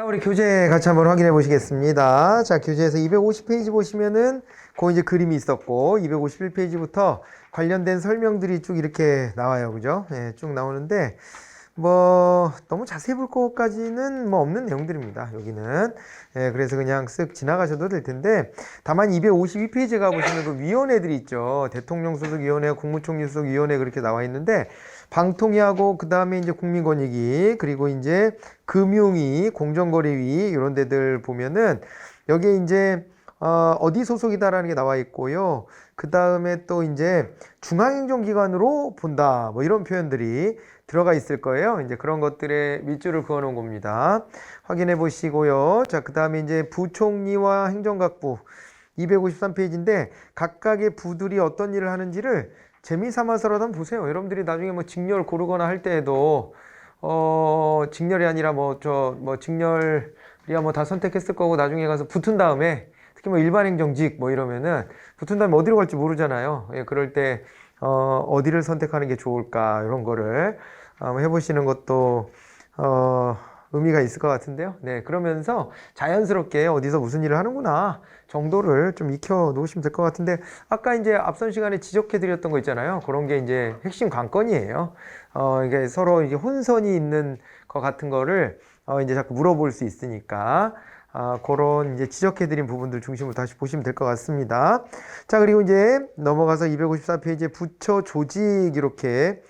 자, 우리 교재 같이 한번 확인해 보시겠습니다. 자, 교재에서 250페이지 보시면은 그 이제 그림이 있었고 251페이지부터 관련된 설명들이 쭉 이렇게 나와요. 그죠? 네, 쭉 나오는데 뭐 너무 자세히 볼 것까지는 뭐 없는 내용들입니다. 여기는. 예, 그래서 그냥 쓱 지나가셔도 될 텐데 다만 252페이지 가보시면 그 위원회들이 있죠. 대통령 소속위원회, 국무총리 소속위원회 그렇게 나와 있는데 방통위하고 그 다음에 이제 국민권익위 그리고 이제 금융위, 공정거래위 이런 데들 보면은 여기에 이제 어디 소속이다라는 게 나와 있고요. 그 다음에 또 이제 중앙행정기관으로 본다 뭐 이런 표현들이 들어가 있을 거예요. 이제 그런 것들의 밑줄을 그어 놓은 겁니다. 확인해 보시고요. 자, 그 다음에 이제 부총리와 행정각부 253페이지인데 각각의 부들이 어떤 일을 하는지를 재미삼아서라도 한번 보세요. 여러분들이 나중에 뭐 직렬 고르거나 할 때에도 직렬이 아니라 직렬이야 뭐 다 선택했을 거고 나중에 가서 붙은 다음에 특히 뭐 일반 행정직 뭐 이러면은 붙은 다음에 어디로 갈지 모르잖아요. 예, 그럴 때 어디를 선택하는 게 좋을까 이런 거를 해보시는 것도 의미가 있을 것 같은데요. 네, 그러면서 자연스럽게 어디서 무슨 일을 하는구나 정도를 좀 익혀 놓으시면 될 것 같은데 아까 이제 앞선 시간에 지적해 드렸던 거 있잖아요. 그런 게 이제 핵심 관건이에요. 이게 서로 이게 혼선이 있는 것 같은 거를 이제 자꾸 물어볼 수 있으니까 그런 이제 지적해드린 부분들 중심으로 다시 보시면 될 것 같습니다. 자, 그리고 이제 넘어가서 254페이지에 부처 조직 이렇게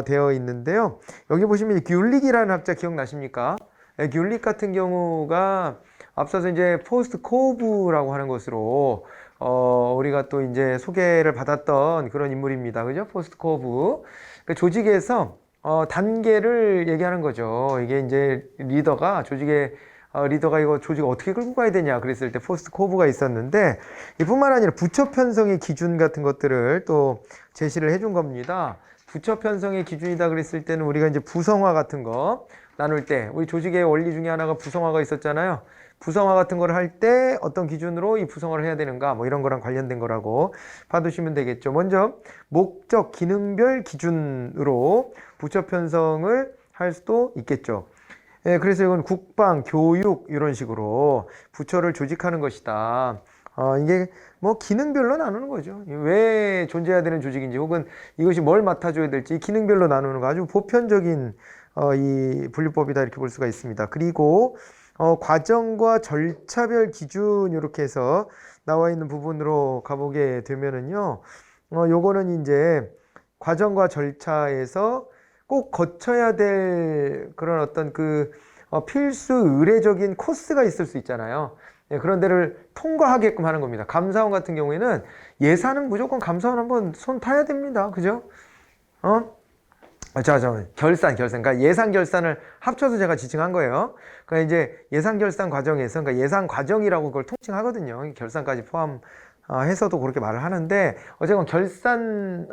되어 있는데요. 여기 보시면 귤릭이라는 합자 기억나십니까? 네, 귤릭 같은 경우가 앞서서 이제 포스트 코브라고 하는 것으로 우리가 또 이제 소개를 받았던 그런 인물입니다. 그죠? 포스트 코브. 그 조직에서 단계를 얘기하는 거죠. 이게 이제 리더가 조직의 리더가 이거 조직 어떻게 끌고 가야 되냐 그랬을 때 포스트 코브가 있었는데 이뿐만 아니라 부처 편성의 기준 같은 것들을 또 제시를 해준 겁니다. 부처 편성의 기준이다 그랬을 때는 우리가 이제 부성화 같은 거 나눌 때 우리 조직의 원리 중에 하나가 부성화가 있었잖아요. 부성화 같은 걸 할 때 어떤 기준으로 이 부성화를 해야 되는가 뭐 이런 거랑 관련된 거라고 봐두시면 되겠죠. 먼저 목적 기능별 기준으로 부처 편성을 할 수도 있겠죠. 예, 그래서 이건 국방, 교육 이런 식으로 부처를 조직하는 것이다. 이게 뭐 기능별로 나누는 거죠. 왜 존재해야 되는 조직인지 혹은 이것이 뭘 맡아줘야 될지 기능별로 나누는 거 아주 보편적인 이 분류법이다 이렇게 볼 수가 있습니다. 그리고 과정과 절차별 기준 이렇게 해서 나와 있는 부분으로 가보게 되면은요, 요거는 이제 과정과 절차에서 꼭 거쳐야 될 그런 어떤 필수 의례적인 코스가 있을 수 있잖아요. 예, 그런 데를 통과하게끔 하는 겁니다. 감사원 같은 경우에는 예산은 무조건 감사원 한번 손 타야 됩니다. 그죠? 결산. 그러니까 예산 결산을 합쳐서 제가 지칭한 거예요. 그러니까 이제 예산 결산 과정에서, 그러니까 예산 과정이라고 그걸 통칭하거든요. 결산까지 포함해서도 그렇게 말을 하는데, 어쨌건 결산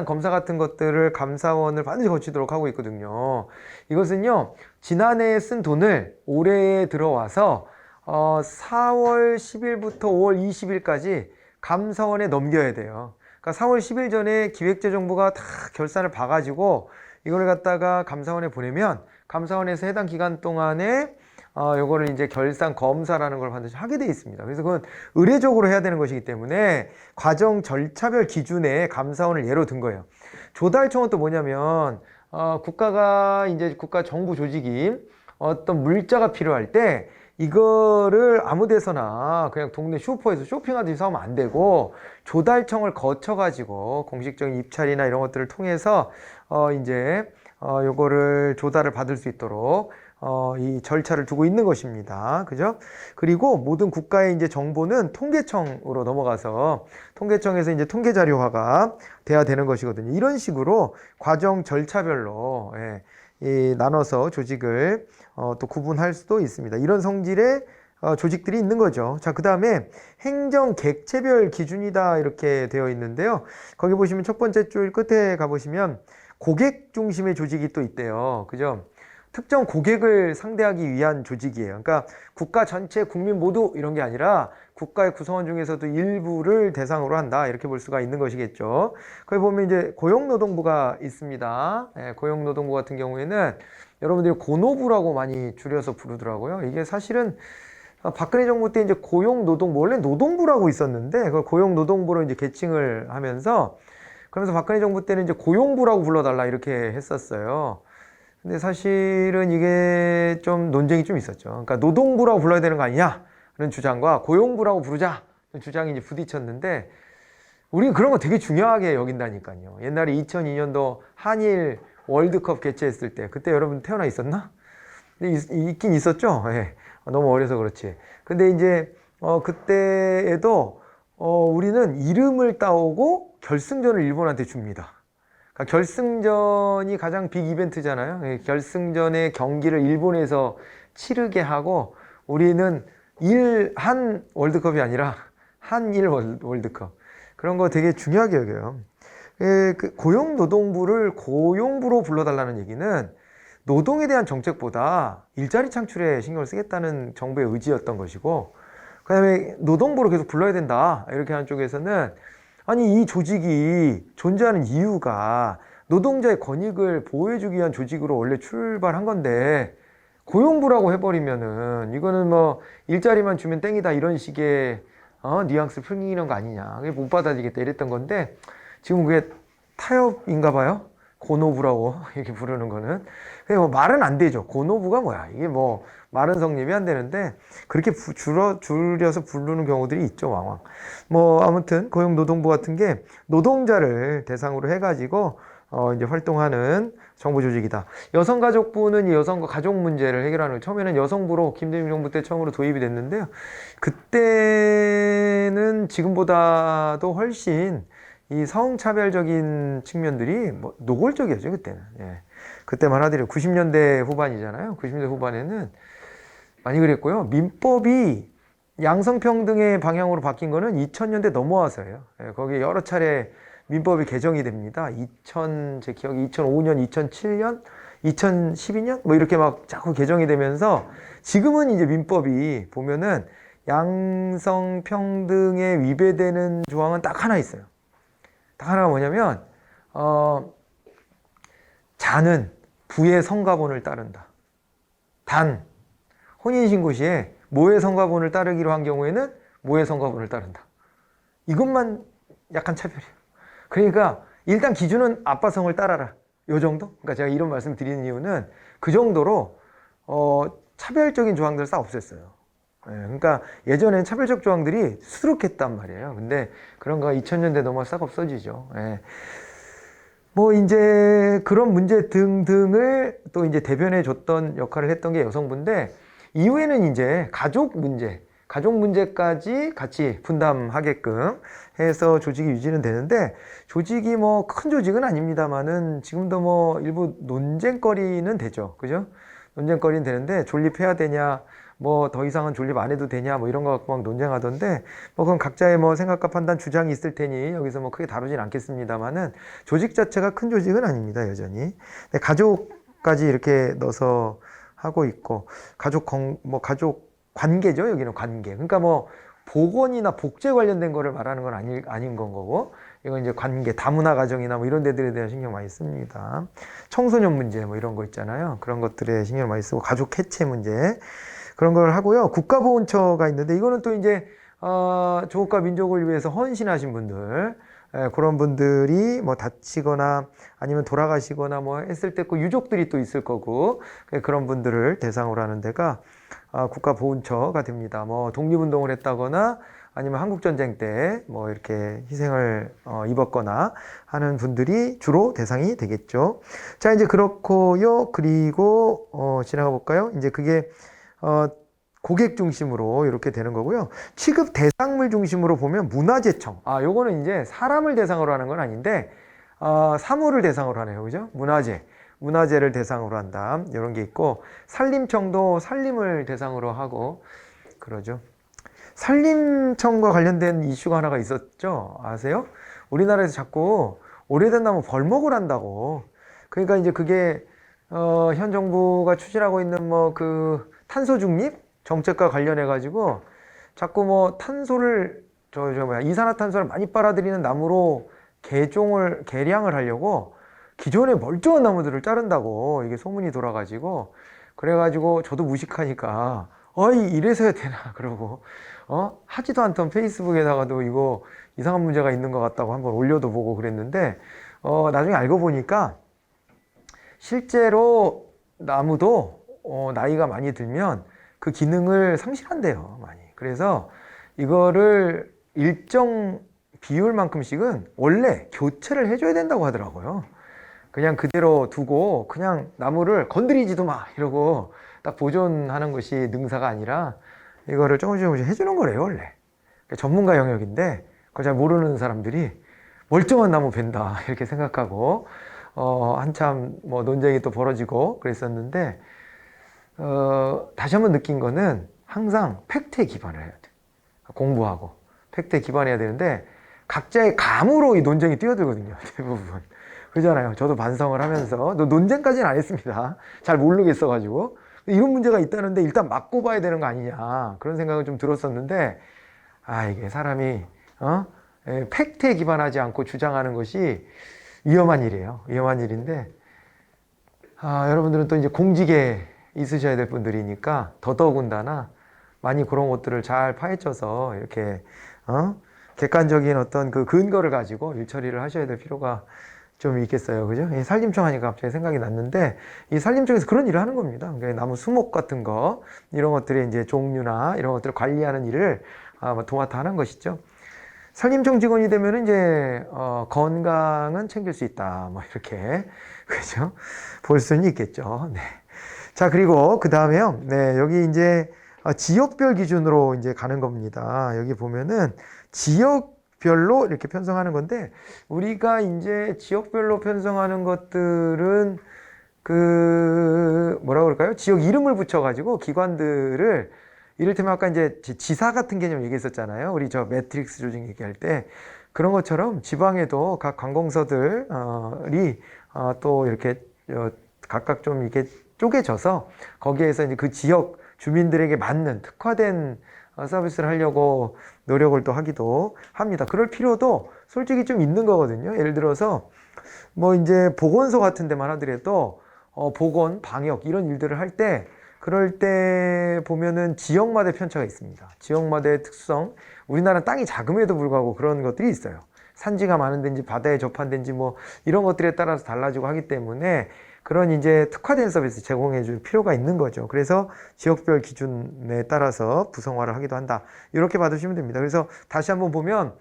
검사 같은 것들을 감사원을 반드시 거치도록 하고 있거든요. 이것은요, 지난해에 쓴 돈을 올해에 들어와서 4월 10일부터 5월 20일까지 감사원에 넘겨야 돼요. 그러니까 4월 10일 전에 기획재정부가 다 결산을 봐가지고 이걸 갖다가 감사원에 보내면 감사원에서 해당 기간 동안에 요거를 이제 결산 검사라는 걸 반드시 하게 돼 있습니다. 그래서 그건 의례적으로 해야 되는 것이기 때문에 과정 절차별 기준에 감사원을 예로 든 거예요. 조달청은 또 뭐냐면 국가가 이제 국가 정부 조직이 어떤 물자가 필요할 때 이거를 아무 데서나 그냥 동네 슈퍼에서 쇼핑하듯이 사면 안 되고 조달청을 거쳐 가지고 공식적인 입찰이나 이런 것들을 통해서 이제 요거를 조달을 받을 수 있도록 이 절차를 두고 있는 것입니다. 그죠? 그리고 모든 국가의 이제 정보는 통계청으로 넘어가서 통계청에서 이제 통계 자료화가 돼야 되는 것이거든요. 이런 식으로 과정 절차별로 나눠서 조직을 또 구분할 수도 있습니다. 이런 성질의 조직들이 있는 거죠. 자, 그 다음에 행정 객체별 기준이다 이렇게 되어 있는데요. 거기 보시면 첫 번째 줄 끝에 가보시면 고객 중심의 조직이 또 있대요. 그죠? 특정 고객을 상대하기 위한 조직이에요. 그러니까 국가 전체 국민 모두 이런 게 아니라 국가의 구성원 중에서도 일부를 대상으로 한다 이렇게 볼 수가 있는 것이겠죠. 거기 보면 이제 고용노동부가 있습니다. 고용노동부 같은 경우에는 여러분들이 고노부라고 많이 줄여서 부르더라고요. 이게 사실은 박근혜 정부 때 이제 고용노동부, 원래 노동부라고 있었는데 그걸 고용노동부로 이제 계칭을 하면서, 그러면서 박근혜 정부 때는 이제 고용부라고 불러달라 이렇게 했었어요. 근데 사실은 이게 좀 논쟁이 좀 있었죠. 그러니까 노동부라고 불러야 되는 거 아니냐 그런 주장과 고용부라고 부르자 주장이 이제 부딪혔는데, 우리는 그런 거 되게 중요하게 여긴다니까요. 옛날에 2002년도 한일 월드컵 개최했을 때, 그때 여러분 태어나 있었나? 근데 있긴 있었죠. 예. 너무 어려서 그렇지. 근데 이제 그때에도 우리는 이름을 따오고 결승전을 일본한테 줍니다. 그러니까 결승전이 가장 빅 이벤트잖아요. 예. 결승전의 경기를 일본에서 치르게 하고, 우리는 한 월드컵이 아니라 한일 월드컵. 그런 거 되게 중요하게 여겨요. 그 고용노동부를 고용부로 불러달라는 얘기는 노동에 대한 정책보다 일자리 창출에 신경을 쓰겠다는 정부의 의지였던 것이고, 그 다음에 노동부로 계속 불러야 된다 이렇게 하는 쪽에서는, 아니 이 조직이 존재하는 이유가 노동자의 권익을 보호해주기 위한 조직으로 원래 출발한 건데, 고용부라고 해버리면은 이거는 뭐 일자리만 주면 땡이다 이런 식의 뉘앙스 풍기는 거 아니냐, 그게 못 받아들이겠다 이랬던 건데, 지금 그게 타협인가 봐요. 고노부라고 이렇게 부르는 거는. 뭐 말은 안 되죠. 고노부가 뭐야, 이게 뭐 말은 성립이 안 되는데 그렇게 줄여서 부르는 경우들이 있죠, 왕왕. 뭐 아무튼 고용노동부 같은 게 노동자를 대상으로 해가지고 이제 활동하는 정부 조직이다. 여성가족부는 이 여성과 가족 문제를 해결하는, 처음에는 여성부로 김대중 정부 때 처음으로 도입이 됐는데요. 그때는 지금보다도 훨씬 이 성차별적인 측면들이 뭐 노골적이었죠, 그때는. 예. 그때만 하더라도 90년대 후반이잖아요. 90년대 후반에는 많이 그랬고요. 민법이 양성평등의 방향으로 바뀐 거는 2000년대 넘어와서예요. 예. 거기 여러 차례 민법이 개정이 됩니다. 제 기억이 2005년, 2007년, 2012년 뭐 이렇게 막 자꾸 개정이 되면서, 지금은 이제 민법이 보면은 양성평등에 위배되는 조항은 딱 하나 있어요. 딱 하나가 뭐냐면 자는 부의 성가본을 따른다. 단 혼인신고 시에 모의 성가본을 따르기로 한 경우에는 모의 성가본을 따른다. 이것만 약간 차별이에요. 그러니까 일단 기준은 아빠 성을 따라라, 요 정도? 그러니까 제가 이런 말씀 드리는 이유는 그 정도로 차별적인 조항들을 싹 없앴어요. 예, 그러니까 예전에는 차별적 조항들이 수두룩했단 말이에요. 근데 그런 거 2000년대 넘어 싹 없어지죠. 예. 뭐 이제 그런 문제 등등을 또 이제 대변해 줬던 역할을 했던 게 여성부인데, 이후에는 이제 가족 문제까지 같이 분담하게끔 해서 조직이 유지는 되는데, 조직이 뭐 큰 조직은 아닙니다만은 지금도 뭐 일부 논쟁거리는 되죠. 그죠? 논쟁거리는 되는데, 존립해야 되냐, 뭐 더 이상은 존립 안 해도 되냐, 뭐 이런 거 갖고 막 논쟁하던데, 뭐 그건 각자의 뭐 생각과 판단, 주장이 있을 테니 여기서 뭐 크게 다루진 않겠습니다만은, 조직 자체가 큰 조직은 아닙니다, 여전히. 근데 가족까지 이렇게 넣어서 하고 있고, 가족 관계죠, 여기는 관계. 그러니까 뭐 보건이나 복제 관련된 거를 말하는 건 아닌 건 거고, 이건 이제 관계, 다문화 가정이나 뭐 이런 데들에 대한 신경 많이 씁니다. 청소년 문제 뭐 이런 거 있잖아요. 그런 것들에 신경 많이 쓰고, 가족 해체 문제 그런 걸 하고요. 국가보훈처가 있는데, 이거는 또 이제 조국과 민족을 위해서 헌신하신 분들, 그런 분들이 뭐 다치거나 아니면 돌아가시거나 뭐 했을 때 그 유족들이 또 있을 거고, 그런 분들을 대상으로 하는 데가 국가보훈처가 됩니다. 뭐 독립운동을 했다거나 아니면 한국전쟁 때 뭐 이렇게 희생을 입었거나 하는 분들이 주로 대상이 되겠죠. 자, 이제 그렇고요. 그리고 지나가 볼까요? 이제 그게 고객 중심으로 이렇게 되는 거고요. 취급 대상물 중심으로 보면 문화재청. 요거는 이제 사람을 대상으로 하는 건 아닌데, 사물을 대상으로 하네요. 그죠? 문화재를 대상으로 한다. 이런 게 있고, 산림청도 산림을 대상으로 하고, 그러죠. 산림청과 관련된 이슈가 하나가 있었죠. 아세요? 우리나라에서 자꾸 오래된 나무 벌목을 한다고. 그러니까 이제 그게, 현 정부가 추진하고 있는 뭐 그 탄소 중립 정책과 관련해 가지고 자꾸 뭐 탄소를 이산화탄소를 많이 빨아들이는 나무로 개량을 하려고 기존에 멀쩡한 나무들을 자른다고 이게 소문이 돌아가지고, 그래가지고 저도 무식하니까 어이 이래서 해야 되나 그러고 하지도 않던 페이스북에다가도 이거 이상한 문제가 있는 것 같다고 한번 올려도 보고 그랬는데, 나중에 알고 보니까 실제로 나무도 나이가 많이 들면 그 기능을 상실한대요, 많이. 그래서 이거를 일정 비율만큼씩은 원래 교체를 해줘야 된다고 하더라고요. 그냥 그대로 두고 그냥 나무를 건드리지도 마 이러고 딱 보존하는 것이 능사가 아니라 이거를 조금씩 해주는 거래요, 원래. 전문가 영역인데 그걸 잘 모르는 사람들이 멀쩡한 나무 벤다 이렇게 생각하고 한참 뭐 논쟁이 또 벌어지고 그랬었는데, 다시 한번 느낀 거는 항상 팩트에 기반을 해야 돼. 공부하고 팩트에 기반해야 되는데 각자의 감으로 이 논쟁이 뛰어들거든요, 대부분. 그러잖아요. 저도 반성을 하면서 논쟁까지는 안 했습니다. 잘 모르겠어가지고 이런 문제가 있다는데 일단 맞고 봐야 되는 거 아니냐 그런 생각은 좀 들었었는데, 이게 사람이 팩트에 기반하지 않고 주장하는 것이 위험한 일이에요. 위험한 일인데, 여러분들은 또 이제 공직에 있으셔야 될 분들이니까 더더군다나 많이 그런 것들을 잘 파헤쳐서 이렇게 객관적인 어떤 그 근거를 가지고 일 처리를 하셔야 될 필요가 좀 있겠어요. 그죠? 이 산림청 하니까 갑자기 생각이 났는데, 이 산림청에서 그런 일을 하는 겁니다. 그러니까 나무 수목 같은 거, 이런 것들의 이제 종류나 이런 것들을 관리하는 일을 도맡아 하는 것이죠. 산림청 직원이 되면 이제, 건강은 챙길 수 있다. 뭐 이렇게. 그죠? 볼 수는 있겠죠. 네. 자, 그리고 그 다음에요. 네, 여기 이제 지역별 기준으로 이제 가는 겁니다. 여기 보면은 지역별로 이렇게 편성하는 건데, 우리가 이제 지역별로 편성하는 것들은 그 뭐라 그럴까요? 지역 이름을 붙여가지고 기관들을, 이를테면 아까 이제 지사 같은 개념 얘기했었잖아요. 우리 저 매트릭스 조직 얘기할 때 그런 것처럼 지방에도 각 관공서들이 또 이렇게 각각 좀 이렇게 쪼개져서 거기에서 이제 그 지역 주민들에게 맞는 특화된 서비스를 하려고 노력을 또 하기도 합니다. 그럴 필요도 솔직히 좀 있는 거거든요. 예를 들어서 뭐 이제 보건소 같은 데만 하더라도 보건, 방역 이런 일들을 할 때, 그럴 때 보면은 지역마다의 편차가 있습니다. 지역마다의 특성, 우리나라는 땅이 작음에도 불구하고 그런 것들이 있어요. 산지가 많은 데인지 바다에 접한 데인지 뭐 이런 것들에 따라서 달라지고 하기 때문에 그런 이제 특화된 서비스 제공해 줄 필요가 있는 거죠. 그래서 지역별 기준에 따라서 구성화를 하기도 한다. 이렇게 받으시면 됩니다. 그래서 다시 한번 보면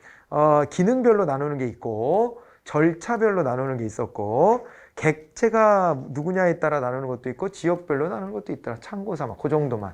기능별로 나누는 게 있고, 절차별로 나누는 게 있었고, 객체가 누구냐에 따라 나누는 것도 있고, 지역별로 나누는 것도 있더라. 참고 삼아. 그 정도만.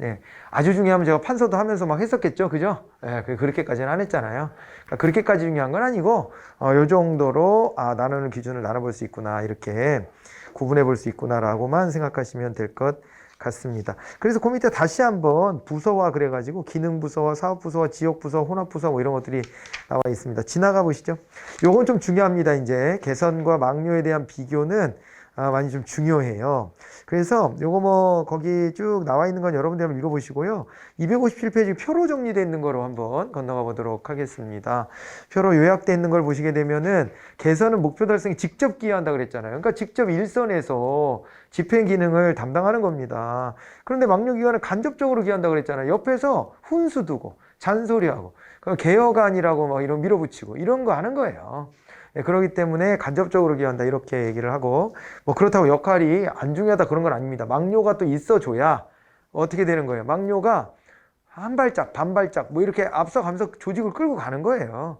예. 아주 중요하면 제가 판서도 하면서 막 했었겠죠. 그죠? 예, 그렇게까지는 안 했잖아요. 그러니까 그렇게까지 중요한 건 아니고, 요 정도로, 나누는 기준을 나눠볼 수 있구나. 이렇게 구분해 볼 수 있구나라고만 생각하시면 될 것 같습니다. 그래서 그 밑에 다시 한번 부서와 그래가지고 기능부서와 사업부서와 지역부서, 혼합부서 뭐 이런 것들이 나와 있습니다. 지나가 보시죠. 요건 좀 중요합니다. 이제 개선과 막료에 대한 비교는 많이 좀 중요해요. 그래서 요거 뭐 거기 쭉 나와 있는 건 여러분들 한번 읽어보시고요. 257페이지 표로 정리되어 있는 거로 한번 건너가 보도록 하겠습니다. 표로 요약되어 있는 걸 보시게 되면은 개선은 목표 달성에 직접 기여한다 그랬잖아요. 그러니까 직접 일선에서 집행 기능을 담당하는 겁니다. 그런데 막료기관은 간접적으로 기여한다 그랬잖아요. 옆에서 훈수 두고 잔소리하고 개혁안이라고 막 이런 밀어붙이고 이런 거 하는 거예요. 그렇기 때문에 간접적으로 기여한다 이렇게 얘기를 하고, 뭐 그렇다고 역할이 안 중요하다 그런 건 아닙니다. 막료가 또 있어줘야 어떻게 되는 거예요? 막료가 한 발짝 반 발짝 뭐 이렇게 앞서가면서 조직을 끌고 가는 거예요.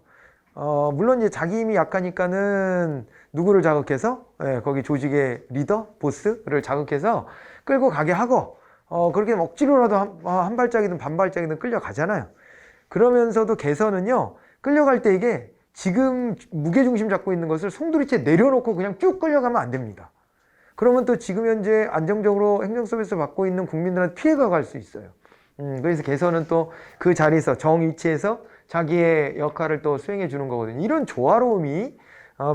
물론 이제 자기 힘이 약하니까는 누구를 자극해서 거기 조직의 리더, 보스를 자극해서 끌고 가게 하고, 그렇게 억지로라도 한 발짝이든 반 발짝이든 끌려가잖아요. 그러면서도 개선은요, 끌려갈 때 이게 지금 무게중심 잡고 있는 것을 송두리째 내려놓고 그냥 쭉 끌려가면 안 됩니다. 그러면 또 지금 현재 안정적으로 행정서비스 받고 있는 국민들한테 피해가 갈 수 있어요. 그래서 개선은 또 그 자리에서 정위치에서 자기의 역할을 또 수행해 주는 거거든요. 이런 조화로움이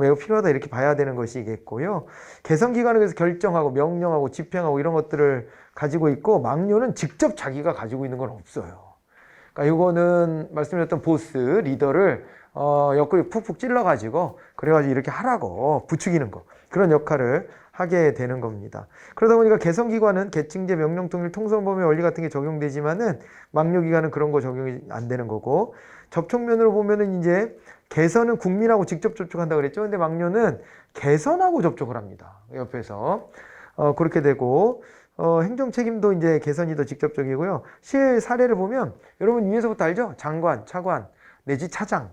매우 필요하다 이렇게 봐야 되는 것이겠고요. 개선기관은 그래서 결정하고 명령하고 집행하고 이런 것들을 가지고 있고, 막료는 직접 자기가 가지고 있는 건 없어요. 그러니까 이거는 말씀드렸던 보스, 리더를 옆구리 푹푹 찔러가지고 그래가지고 이렇게 하라고 부추기는 거 그런 역할을 하게 되는 겁니다. 그러다 보니까 개성기관은 계층제, 명령통일, 통선범위 원리 같은 게 적용되지만은 막료기관은 그런 거 적용이 안 되는 거고 접촉면으로 보면은 이제 개선은 국민하고 직접 접촉한다 그랬죠. 근데 막료는 개선하고 접촉을 합니다. 옆에서 그렇게 되고 행정 책임도 이제 개선이 더 직접적이고요. 실 사례를 보면 여러분 위에서부터 알죠? 장관, 차관 내지 차장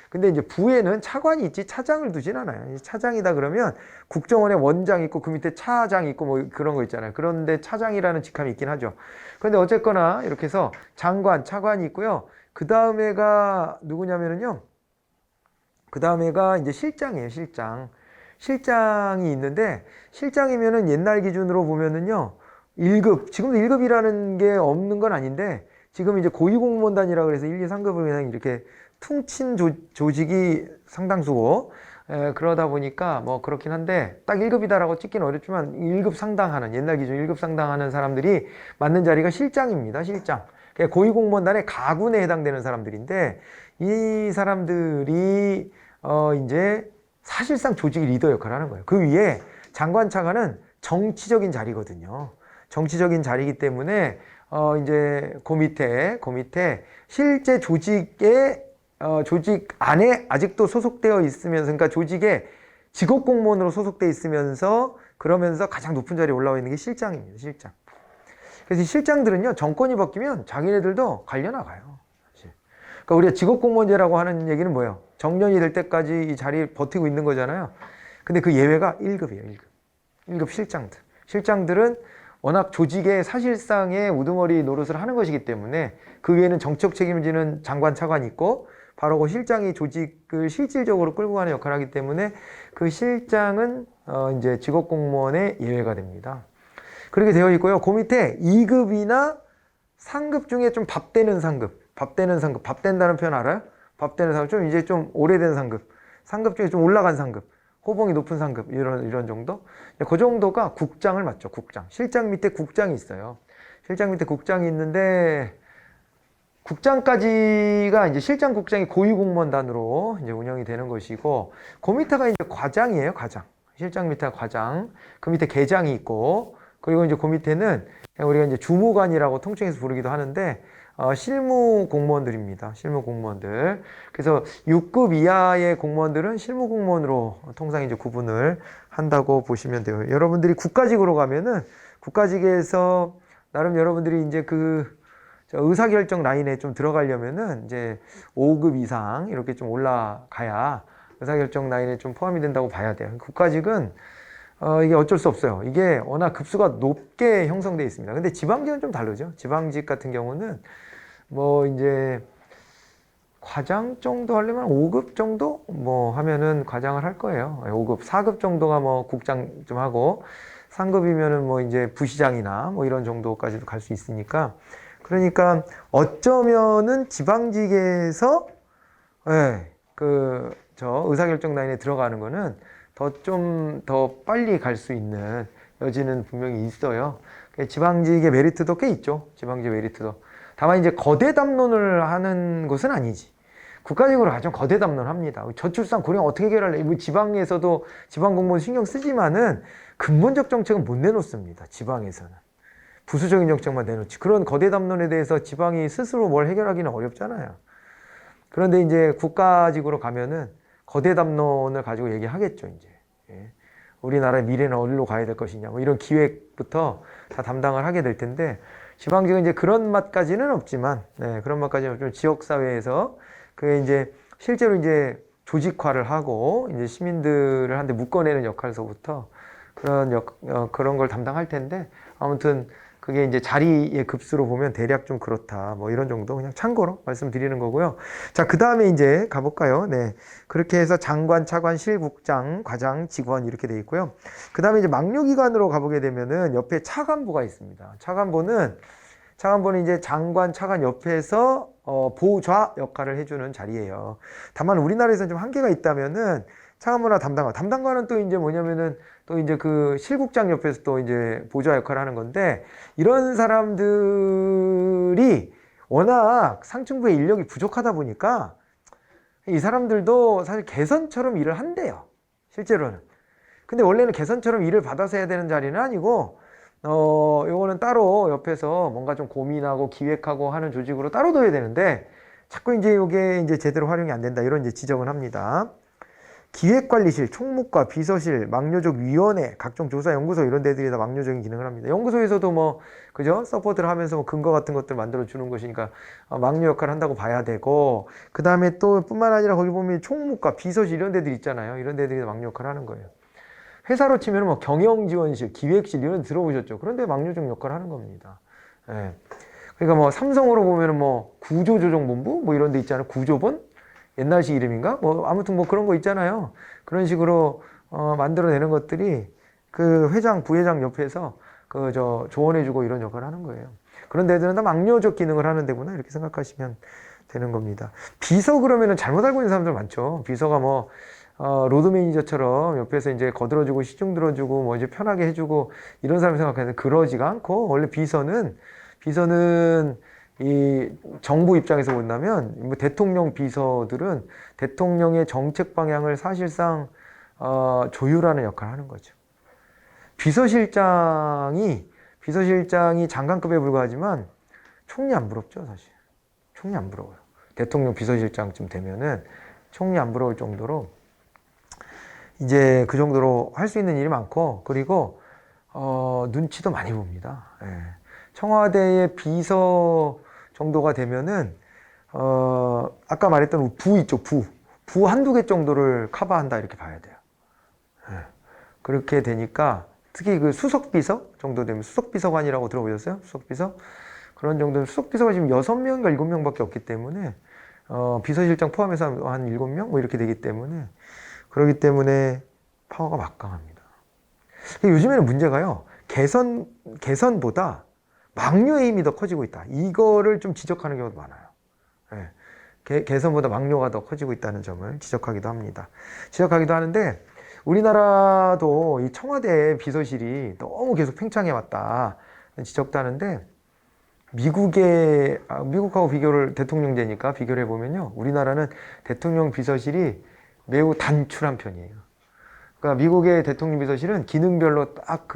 근데 이제 부에는 차관이 있지 차장을 두진 않아요. 차장이다 그러면 국정원에 원장 있고 그 밑에 차장 있고 뭐 그런 거 있잖아요. 그런데 차장이라는 직함이 있긴 하죠. 그런데 어쨌거나 이렇게 해서 장관, 차관이 있고요. 그 다음에가 누구냐면은요. 그 다음에가 이제 실장이에요. 실장이 있는데 실장이면은 옛날 기준으로 보면은요. 1급, 지금도 1급이라는 게 없는 건 아닌데 지금 이제 고위공무원단이라 그래서 1, 2, 3급을 그냥 이렇게 퉁친 조직이 상당수고 그러다 보니까 뭐 그렇긴 한데 딱 1급이다라고 찍기는 어렵지만 1급 상당하는 옛날 기준 1급 상당하는 사람들이 맡는 자리가 실장입니다. 실장. 고위공무원단의 가군에 해당되는 사람들인데 이 사람들이 이제 사실상 조직 리더 역할을 하는 거예요. 그 위에 장관 차관은 정치적인 자리거든요. 정치적인 자리이기 때문에 이제 그 밑에 실제 조직에 조직 안에 아직도 소속되어 있으면서 그러니까 조직에 직업 공무원으로 소속되어 있으면서 그러면서 가장 높은 자리에 올라와 있는 게 실장입니다. 실장. 그래서 이 실장들은요 정권이 바뀌면 자기네들도 갈려나가요. 사실. 그러니까 우리가 직업 공무원제라고 하는 얘기는 뭐예요? 정년이 될 때까지 이 자리에 버티고 있는 거잖아요. 근데 그 예외가 1급이에요. 1급 실장들. 실장들은 워낙 조직의 사실상의 우두머리 노릇을 하는 것이기 때문에 그 위에는 정책 책임을 지는 장관, 차관이 있고 바로 그 실장이 조직을 실질적으로 끌고 가는 역할을 하기 때문에 그 실장은 이제 직업공무원의 예외가 됩니다. 그렇게 되어 있고요. 그 밑에 2급이나 상급 중에 좀 밥되는 상급, 밥된다는 표현 알아요? 밥되는 상급, 좀 이제 좀 오래된 상급 중에 좀 올라간 상급. 호봉이 높은 상급 이런 정도 그 정도가 국장을 맡죠. 국장 실장 밑에 국장이 있어요. 실장 밑에 국장이 있는데 국장까지가 이제 실장 국장이 고위공무원단으로 이제 운영이 되는 것이고 그 밑에가 이제 과장이에요. 과장 실장 밑에가 과장 그 밑에 계장이 있고 그리고 이제 그 밑에는 우리가 이제 주무관이라고 통칭해서 부르기도 하는데 실무 공무원들입니다. 실무 공무원들. 그래서 6급 이하의 공무원들은 실무 공무원으로 통상 이제 구분을 한다고 보시면 돼요. 여러분들이 국가직으로 가면은 국가직에서 나름 여러분들이 이제 그 의사결정 라인에 좀 들어가려면은 이제 5급 이상 이렇게 좀 올라가야 의사결정 라인에 좀 포함이 된다고 봐야 돼요. 국가직은 이게 어쩔 수 없어요. 이게 워낙 급수가 높게 형성되어 있습니다. 근데 지방직은 좀 다르죠. 지방직 같은 경우는 뭐 이제 과장 정도 하려면 5급 정도 뭐 하면은 과장을 할 거예요. 5급, 4급 정도가 뭐 국장 좀 하고 3급이면은 뭐 이제 부시장이나 뭐 이런 정도까지도 갈 수 있으니까 그러니까 어쩌면은 지방직에서 저 의사결정 라인에 들어가는 거는 좀 더 빨리 갈 수 있는 여지는 분명히 있어요. 지방직의 메리트도 꽤 있죠. 지방직 메리트도. 다만 이제 거대 담론을 하는 것은 아니지. 국가직으로 가장 거대 담론 합니다. 저출산 고령 어떻게 해결할래? 뭐 지방에서도 지방 공무원 신경 쓰지만은 근본적 정책은 못 내놓습니다. 지방에서는. 부수적인 정책만 내놓지. 그런 거대 담론에 대해서 지방이 스스로 뭘 해결하기는 어렵잖아요. 그런데 이제 국가직으로 가면은 거대 담론을 가지고 얘기하겠죠, 이제. 예. 우리나라의 미래는 어디로 가야 될 것이냐, 뭐 이런 기획부터 다 담당을 하게 될 텐데, 지방직은 이제 그런 맛까지는 없지만, 그런 맛까지는 없지만, 지역사회에서 그게 이제 실제로 이제 조직화를 하고, 이제 시민들을 한데 묶어내는 역할에서부터 그런 걸 담당할 텐데, 아무튼 그게 이제 자리의 급수로 보면 대략 좀 그렇다. 뭐 이런 정도 그냥 참고로 말씀드리는 거고요. 자, 그 다음에 이제 가볼까요? 네. 그렇게 해서 장관, 차관, 실국장, 과장, 직원 이렇게 돼 있고요. 그 다음에 이제 막료기관으로 가보게 되면은 옆에 차관보가 있습니다. 차관보는 이제 장관, 차관 옆에서 보좌 역할을 해주는 자리예요. 다만 우리나라에서는 좀 한계가 있다면은 차관보나 담당관은 또 이제 뭐냐면은 또 이제 그 실국장 옆에서 또 이제 보좌 역할을 하는 건데 이런 사람들이 워낙 상층부의 인력이 부족하다 보니까 이 사람들도 사실 개선처럼 일을 한대요. 실제로는. 근데 원래는 개선처럼 일을 받아서 해야 되는 자리는 아니고, 요거는 따로 옆에서 뭔가 좀 고민하고 기획하고 하는 조직으로 따로 둬야 되는데, 자꾸 이제 요게 이제 제대로 활용이 안 된다. 이런 이제 지적은 합니다. 기획관리실, 총무과, 비서실, 막료족위원회, 각종 조사 연구소 이런 데들이 다 막료적인 기능을 합니다. 연구소에서도 뭐 그죠? 서포트를 하면서 뭐 근거 같은 것들 만들어 주는 것이니까 막료 역할을 한다고 봐야 되고, 그 다음에 또 뿐만 아니라 거기 보면 총무과, 비서실 이런 데들 있잖아요. 이런 데들이 막료 역할을 하는 거예요. 회사로 치면 뭐 경영지원실, 기획실 이런 데 들어보셨죠? 그런데 막료적 역할을 하는 겁니다. 예. 그러니까 뭐 삼성으로 보면은 뭐 구조조정본부 뭐 이런 데 있잖아요. 구조본? 옛날식 이름인가? 뭐 아무튼 뭐 그런 거 있잖아요. 그런 식으로 만들어내는 것들이 그 회장, 부회장 옆에서 그 저 조언해주고 이런 역할을 하는 거예요. 그런 데들은 다 막료적 기능을 하는 데구나 이렇게 생각하시면 되는 겁니다. 비서 그러면은 잘못 알고 있는 사람들 많죠. 비서가 뭐 로드 매니저처럼 옆에서 이제 거들어주고 시중 들어주고 뭐 이제 편하게 해주고 이런 사람 생각하는데 그러지가 않고, 원래 비서는 이 정부 입장에서 본다면 뭐 대통령 비서들은 대통령의 정책 방향을 사실상 조율하는 역할을 하는 거죠. 비서실장이 장관급에 불과하지만 총리 안 부럽죠, 사실. 총리 안 부러워요. 대통령 비서실장쯤 되면은 총리 안 부러울 정도로 이제 그 정도로 할 수 있는 일이 많고, 그리고 눈치도 많이 봅니다. 예. 청와대의 비서 정도가 되면은 아까 말했던 부 있죠, 부 한두 개 정도를 커버한다 이렇게 봐야 돼요. 예. 그렇게 되니까 특히 그 수석비서 정도 되면, 수석비서관이라고 들어보셨어요? 수석비서? 그런 정도는 수석비서가 지금 6명인가 7명밖에 없기 때문에 비서실장 포함해서 한 7명 뭐 이렇게 되기 때문에, 그렇기 때문에 파워가 막강합니다. 요즘에는 문제가요, 개선보다 막료의 힘이 더 커지고 있다. 이거를 좀 지적하는 경우도 많아요. 예. 개선보다 막료가 더 커지고 있다는 점을 지적하기도 합니다. 지적하기도 하는데, 우리나라도 이 청와대 비서실이 너무 계속 팽창해 왔다 지적도 하는데, 미국하고 비교를, 대통령제니까 비교를 해보면요, 우리나라는 대통령 비서실이 매우 단출한 편이에요. 그러니까 미국의 대통령 비서실은 기능별로 딱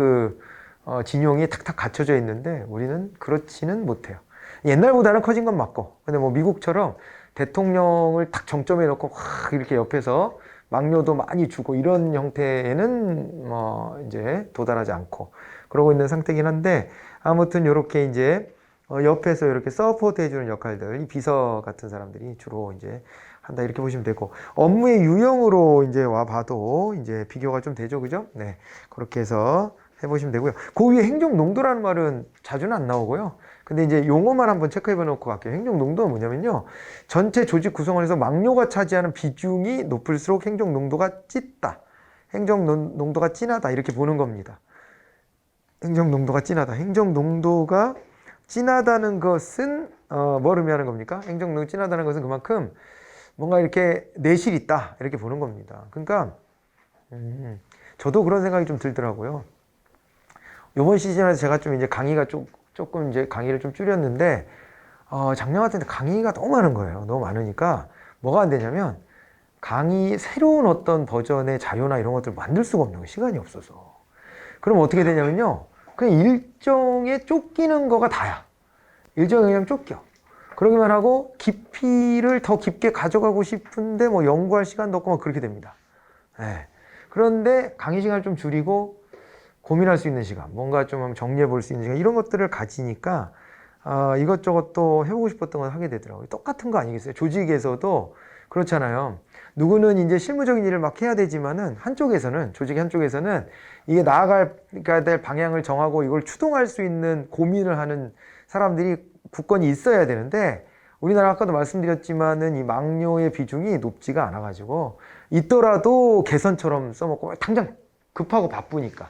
진용이 탁탁 갖춰져 있는데 우리는 그렇지는 못해요. 옛날보다는 커진 건 맞고, 근데 뭐 미국처럼 대통령을 딱 정점에 놓고 확 이렇게 옆에서 막료도 많이 주고 이런 형태에는 뭐 이제 도달하지 않고 그러고 있는 상태긴 한데, 아무튼 이렇게 이제 옆에서 이렇게 서포트 해주는 역할들, 이 비서 같은 사람들이 주로 이제 한다 이렇게 보시면 되고, 업무의 유형으로 이제 와 봐도 이제 비교가 좀 되죠, 그죠? 네, 그렇게 해서 해보시면 되고요. 그 위에 행정농도라는 말은 자주는 안 나오고요. 근데 이제 용어만 한번 체크해 놓고 갈게요. 행정농도가 뭐냐면요, 전체 조직 구성원에서 막료가 차지하는 비중이 높을수록 행정농도가 짙다, 행정농도가 진하다 이렇게 보는 겁니다. 행정농도가 진하다. 행정농도가 진하다는 것은 뭘 의미하는 겁니까? 행정농도가 진하다는 것은 그만큼 뭔가 이렇게 내실이 있다 이렇게 보는 겁니다. 그러니까 저도 그런 생각이 좀 들더라고요. 이번 시즌에서 제가 좀 이제 강의가 조금 이제 강의를 좀 줄였는데, 작년 같은 때 강의가 너무 많은 거예요. 너무 많으니까 뭐가 안 되냐면, 새로운 어떤 버전의 자료나 이런 것들을 만들 수가 없는 거예요. 시간이 없어서. 그럼 어떻게 되냐면요, 그냥 일정에 쫓기는 거가 다야. 일정에 그냥 쫓겨. 그러기만 하고 깊이를 더 깊게 가져가고 싶은데 뭐 연구할 시간도 없고 막 그렇게 됩니다. 네. 그런데 강의 시간을 좀 줄이고 고민할 수 있는 시간, 뭔가 좀 정리해 볼 수 있는 시간, 이런 것들을 가지니까 이것저것 또 해보고 싶었던 걸 하게 되더라고요. 똑같은 거 아니겠어요? 조직에서도 그렇잖아요. 누구는 이제 실무적인 일을 막 해야 되지만은 조직 한쪽에서는 이게 나아가야 될 방향을 정하고 이걸 추동할 수 있는 고민을 하는 사람들이 굳건히 있어야 되는데, 우리나라 아까도 말씀드렸지만은 이 막료의 비중이 높지가 않아 가지고, 있더라도 개선처럼 써먹고 당장 급하고 바쁘니까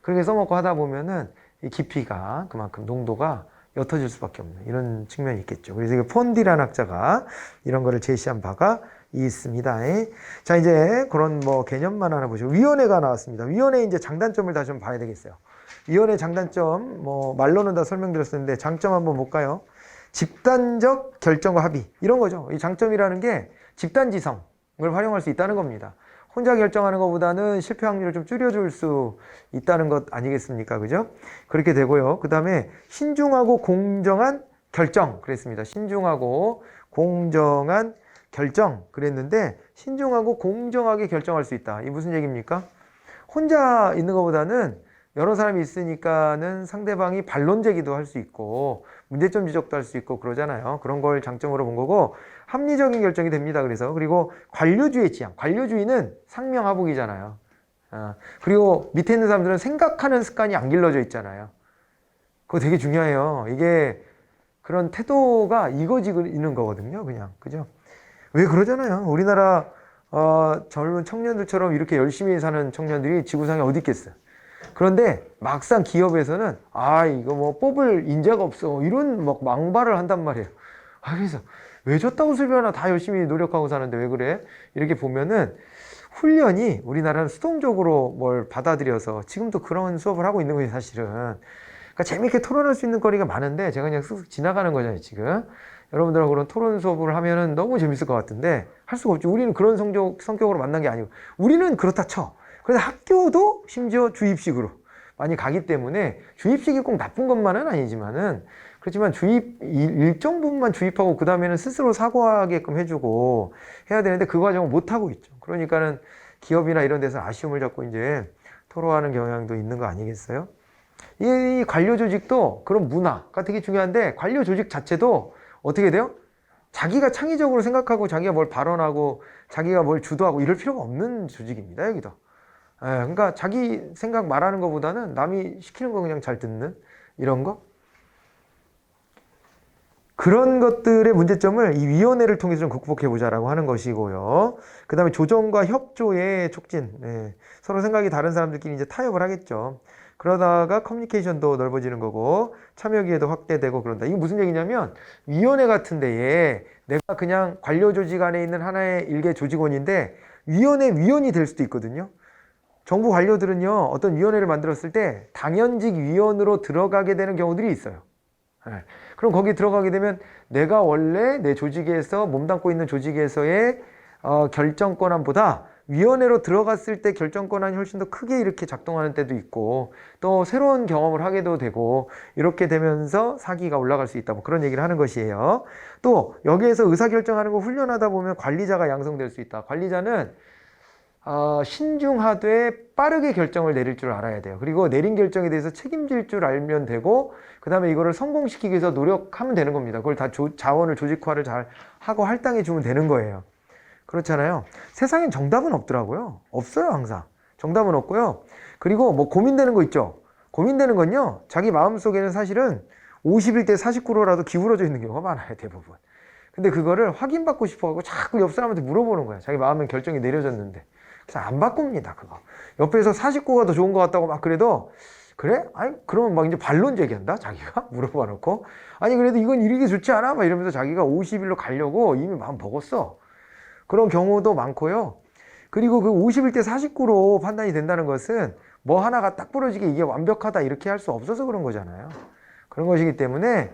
그렇게 써먹고 하다 보면은 이 깊이가, 그만큼 농도가 옅어질 수밖에 없는 이런 측면이 있겠죠. 그래서 이 폰디라는 학자가 이런 거를 제시한 바가 있습니다. 자, 이제 그런 뭐 개념만 하나 보시고, 위원회가 나왔습니다. 위원회 이제 장단점을 다시 좀 봐야 되겠어요. 위원회 장단점, 뭐 말로는 다 설명드렸었는데 장점 한번 볼까요? 집단적 결정과 합의, 이런 거죠. 이 장점이라는 게 집단지성을 활용할 수 있다는 겁니다. 혼자 결정하는 것보다는 실패 확률을 좀 줄여줄 수 있다는 것 아니겠습니까? 그죠? 그렇게 되고요. 그 다음에 신중하고 공정한 결정 그랬습니다. 신중하고 공정한 결정 그랬는데 신중하고 공정하게 결정할 수 있다. 이게 무슨 얘기입니까? 혼자 있는 것보다는 여러 사람이 있으니까는 상대방이 반론 제기도 할 수 있고 문제점 지적도 할 수 있고 그러잖아요. 그런 걸 장점으로 본 거고 합리적인 결정이 됩니다. 그래서 그리고 관료주의 지향. 관료주의는 상명하복이잖아요. 그리고 밑에 있는 사람들은 생각하는 습관이 안 길러져 있잖아요. 그거 되게 중요해요. 이게 그런 태도가 익어지는 거거든요. 그냥 그죠? 왜 그러잖아요. 우리나라 젊은 청년들처럼 이렇게 열심히 사는 청년들이 지구상에 어디 있겠어요. 그런데 막상 기업에서는 이거 뭐 뽑을 인재가 없어 이런 막 망발을 한단 말이에요. 그래서 왜 저따구 소리하나 다 열심히 노력하고 사는데 왜 그래? 이렇게 보면은 훈련이 우리나라는 수동적으로 뭘 받아들여서 지금도 그런 수업을 하고 있는 거예요, 사실은. 그러니까 재밌게 토론할 수 있는 거리가 많은데 제가 그냥 쓱 지나가는 거잖아요, 지금. 여러분들하고 그런 토론 수업을 하면은 너무 재밌을 것 같은데 할 수가 없죠. 우리는 그런 성격으로 만난 게 아니고 우리는 그렇다 쳐. 그래서 학교도 심지어 주입식으로 많이 가기 때문에 주입식이 꼭 나쁜 것만은 아니지만은 그렇지만 일정 부분만 주입하고 그 다음에는 스스로 사고하게끔 해주고 해야 되는데 그 과정을 못 하고 있죠. 그러니까는 기업이나 이런 데서 아쉬움을 잡고 이제 토로하는 경향도 있는 거 아니겠어요? 이 관료 조직도 그런 문화가 되게 중요한데 관료 조직 자체도 어떻게 돼요? 자기가 창의적으로 생각하고 자기가 뭘 발언하고 자기가 뭘 주도하고 이럴 필요가 없는 조직입니다. 여기도. 그러니까 자기 생각 말하는 것보다는 남이 시키는 거 그냥 잘 듣는 이런 거. 그런 것들의 문제점을 이 위원회를 통해서 좀 극복해보자라고 하는 것이고요. 그 다음에 조정과 협조의 촉진. 서로 생각이 다른 사람들끼리 이제 타협을 하겠죠. 그러다가 커뮤니케이션도 넓어지는 거고 참여 기회도 확대되고 그런다. 이게 무슨 얘기냐면 위원회 같은 데에 내가 그냥 관료 조직 안에 있는 하나의 일개 조직원인데 위원회 위원이 될 수도 있거든요. 정부 관료들은요 어떤 위원회를 만들었을 때 당연직 위원으로 들어가게 되는 경우들이 있어요. 그럼 거기 들어가게 되면 내가 원래 내 조직에서 몸담고 있는 조직에서의 결정 권한보다 위원회로 들어갔을 때 결정 권한이 훨씬 더 크게 이렇게 작동하는 때도 있고 또 새로운 경험을 하게도 되고 이렇게 되면서 사기가 올라갈 수 있다 뭐 그런 얘기를 하는 것이에요. 또 여기에서 의사결정하는 거 훈련하다 보면 관리자가 양성될 수 있다. 관리자는 신중하되 빠르게 결정을 내릴 줄 알아야 돼요. 그리고 내린 결정에 대해서 책임질 줄 알면 되고 그 다음에 이거를 성공시키기 위해서 노력하면 되는 겁니다. 그걸 다 자원을 조직화를 잘 하고 할당해 주면 되는 거예요. 그렇잖아요. 세상엔 정답은 없더라고요. 없어요, 항상. 정답은 없고요. 그리고 뭐 고민되는 거 있죠. 고민되는 건요. 자기 마음속에는 사실은 51대 49로라도 기울어져 있는 경우가 많아요, 대부분. 근데 그거를 확인받고 싶어가지고 자꾸 옆 사람한테 물어보는 거야. 자기 마음은 결정이 내려졌는데. 그래서 안 바꿉니다, 그거. 옆에서 49가 더 좋은 것 같다고 막 그래도 그래? 아니, 그러면 막 이제 반론 제기한다, 자기가? 물어봐 놓고. 아니, 그래도 이건 이렇게 좋지 않아? 막 이러면서 자기가 51로 가려고 이미 마음 먹었어. 그런 경우도 많고요. 그리고 그 51대 49로 판단이 된다는 것은 뭐 하나가 딱 부러지게 이게 완벽하다 이렇게 할 수 없어서 그런 거잖아요. 그런 것이기 때문에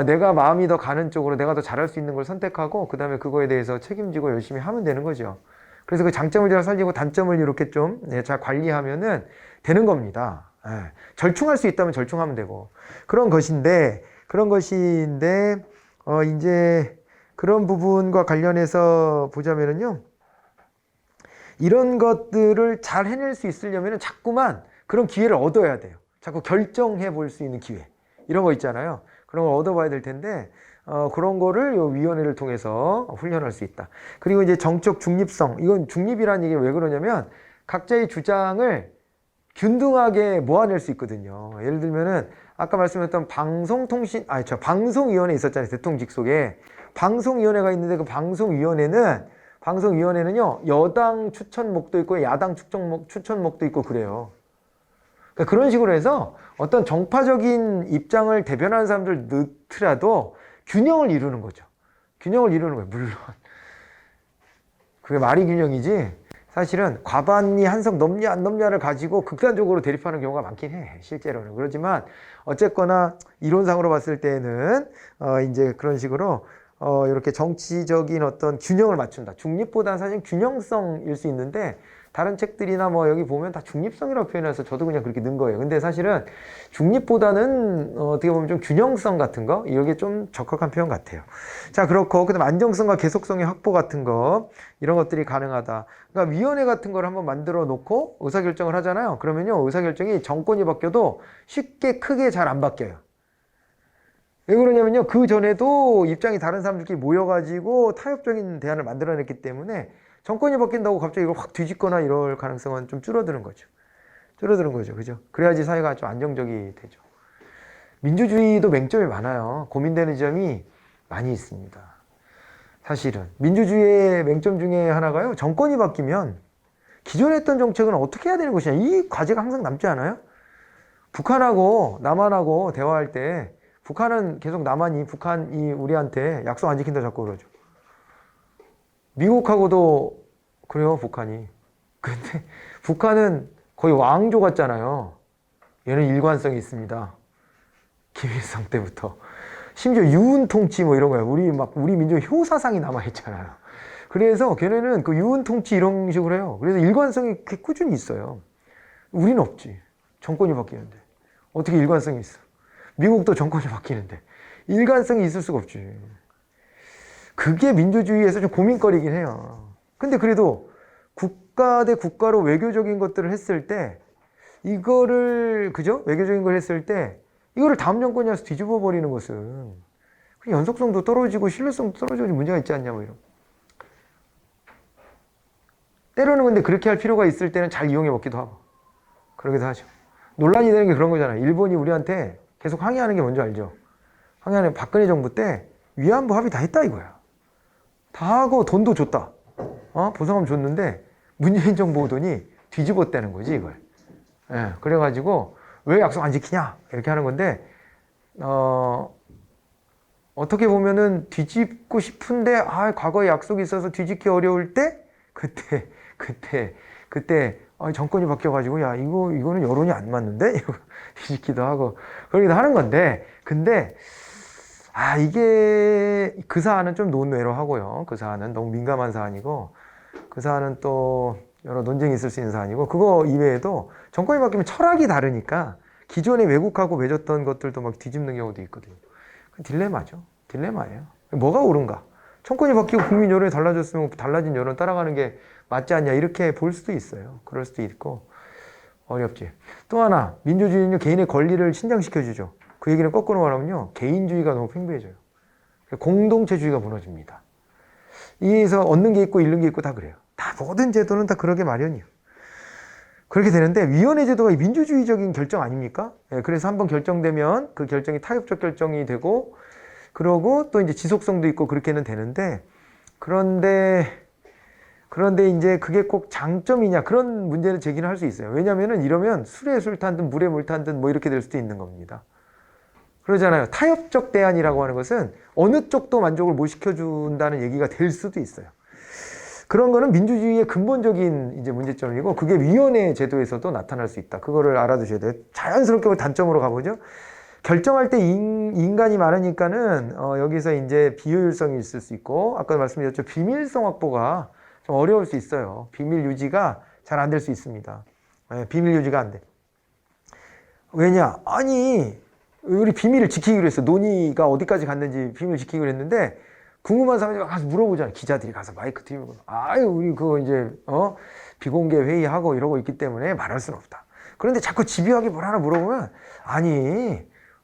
내가 마음이 더 가는 쪽으로 내가 더 잘할 수 있는 걸 선택하고 그 다음에 그거에 대해서 책임지고 열심히 하면 되는 거죠. 그래서 그 장점을 잘 살리고 단점을 이렇게 좀 잘 관리하면은 되는 겁니다. 절충할 수 있다면 절충하면 되고 그런 것인데 이제 그런 부분과 관련해서 보자면은요, 이런 것들을 잘 해낼 수 있으려면은 자꾸만 그런 기회를 얻어야 돼요. 자꾸 결정해 볼 수 있는 기회. 이런 거 있잖아요. 그런 걸 얻어봐야 될 텐데, 그런 거를 요 위원회를 통해서 훈련할 수 있다. 그리고 이제 정책 중립성. 이건 중립이라는 얘기가 왜 그러냐면, 각자의 주장을 균등하게 모아낼 수 있거든요. 예를 들면은, 아까 말씀했던 방송위원회 있었잖아요. 대통령 직속에. 방송위원회가 있는데 그 방송위원회는요, 여당 추천목도 있고, 야당 추천목도 있고, 그래요. 그러니까 그런 식으로 해서 어떤 정파적인 입장을 대변하는 사람들 넣더라도 균형을 이루는 거죠. 균형을 이루는 거예요, 물론. 그게 말이 균형이지, 사실은 과반이 한석 넘냐 안 넘냐를 가지고 극단적으로 대립하는 경우가 많긴 해, 실제로는. 그렇지만, 어쨌거나, 이론상으로 봤을 때는, 이제 그런 식으로, 이렇게 정치적인 어떤 균형을 맞춘다. 중립보다는 사실 균형성일 수 있는데 다른 책들이나 뭐 여기 보면 다 중립성이라고 표현해서 저도 그냥 그렇게 넣은 거예요. 근데 사실은 중립보다는 어떻게 보면 좀 균형성 같은 거 이게 좀 적합한 표현 같아요. 자, 그렇고 그다음 안정성과 계속성의 확보 같은 거 이런 것들이 가능하다. 그러니까 위원회 같은 걸 한번 만들어 놓고 의사결정을 하잖아요. 그러면요 의사결정이 정권이 바뀌어도 쉽게 크게 잘 안 바뀌어요. 왜 그러냐면요 그 전에도 입장이 다른 사람들끼리 모여가지고 타협적인 대안을 만들어냈기 때문에 정권이 바뀐다고 갑자기 이걸 확 뒤집거나 이럴 가능성은 좀 줄어드는 거죠. 줄어드는 거죠. 그죠? 그래야지 사회가 좀 안정적이 되죠. 민주주의도 맹점이 많아요. 고민되는 점이 많이 있습니다. 사실은. 민주주의의 맹점 중에 하나가요. 정권이 바뀌면 기존에 했던 정책은 어떻게 해야 되는 것이냐. 이 과제가 항상 남지 않아요? 북한하고 남한하고 대화할 때 북한은 계속 북한이 우리한테 약속 안 지킨다 자꾸 그러죠. 미국하고도 그래요, 북한이. 근데 북한은 거의 왕조 같잖아요. 얘는 일관성이 있습니다. 김일성 때부터. 심지어 유은 통치 뭐 이런 거예요. 우리 민족 효사상이 남아있잖아요. 그래서 걔네는 그 유은 통치 이런 식으로 해요. 그래서 일관성이 꾸준히 있어요. 우리는 없지. 정권이 바뀌는데. 어떻게 일관성이 있어? 미국도 정권이 바뀌는데. 일관성이 있을 수가 없지. 그게 민주주의에서 좀 고민거리긴 해요. 근데 그래도 국가 대 국가로 외교적인 것들을 했을 때 이거를 그죠? 외교적인 걸 했을 때 이거를 다음 정권이 와서 뒤집어 버리는 것은 연속성도 떨어지고 신뢰성도 떨어지고 문제가 있지 않냐 뭐 이런. 때로는 근데 그렇게 할 필요가 있을 때는 잘 이용해 먹기도 하고 그러기도 하죠. 논란이 되는 게 그런 거잖아요. 일본이 우리한테 계속 항의하는 게 뭔지 알죠? 항의하는 박근혜 정부 때 위안부 합의 다 했다 이거야. 다 하고 돈도 줬다. 보상금 줬는데 문재인 정부 오더니 뒤집었다는 거지 이걸. 예, 그래가지고 왜 약속 안 지키냐 이렇게 하는 건데 어떻게 보면은 뒤집고 싶은데 과거에 약속이 있어서 뒤집기 어려울 때 그때 정권이 바뀌어가지고 야 이거는 여론이 안 맞는데 이러고 뒤집기도 하고 그러기도 하는 건데 근데 이게 그 사안은 좀 논외로 하고요. 그 사안은 너무 민감한 사안이고 그 사안은 또 여러 논쟁이 있을 수 있는 사안이고 그거 이외에도 정권이 바뀌면 철학이 다르니까 기존에 왜곡하고 맺었던 것들도 막 뒤집는 경우도 있거든요. 딜레마죠. 딜레마예요. 뭐가 옳은가? 정권이 바뀌고 국민 여론이 달라졌으면 달라진 여론 따라가는 게 맞지 않냐 이렇게 볼 수도 있어요. 그럴 수도 있고 어렵지. 또 하나 민주주의는 개인의 권리를 신장시켜주죠. 그 얘기는 거꾸로 말하면요. 개인주의가 너무 팽배해져요. 공동체주의가 무너집니다. 이에서 얻는 게 있고 잃는 게 있고 다 그래요. 다 모든 제도는 다 그러게 마련이에요. 그렇게 되는데 위원회 제도가 민주주의적인 결정 아닙니까? 그래서 한번 결정되면 그 결정이 타협적 결정이 되고 그러고 또 이제 지속성도 있고 그렇게는 되는데 그런데 이제 그게 꼭 장점이냐 그런 문제는 제기는 할 수 있어요. 왜냐면은 이러면 술에 술 탄 듯 물에 물 탄 듯 뭐 이렇게 될 수도 있는 겁니다. 그러잖아요. 타협적 대안이라고 하는 것은 어느 쪽도 만족을 못 시켜준다는 얘기가 될 수도 있어요. 그런 거는 민주주의의 근본적인 이제 문제점이고 그게 위원회 제도에서도 나타날 수 있다. 그거를 알아두셔야 돼요. 자연스럽게 단점으로 가보죠. 결정할 때 인간이 많으니까는 여기서 이제 비효율성이 있을 수 있고 아까 말씀드렸죠. 비밀성 확보가 좀 어려울 수 있어요. 비밀 유지가 잘 안 될 수 있습니다. 비밀 유지가 안 돼. 왜냐? 우리 비밀을 지키기로 했어. 논의가 어디까지 갔는지 비밀 지키기로 했는데 궁금한 사람이 가서 물어보잖아요. 기자들이 가서 마이크 들고 우리 그거 이제 비공개 회의하고 이러고 있기 때문에 말할 수는 없다. 그런데 자꾸 집요하게 뭘 하나 물어보면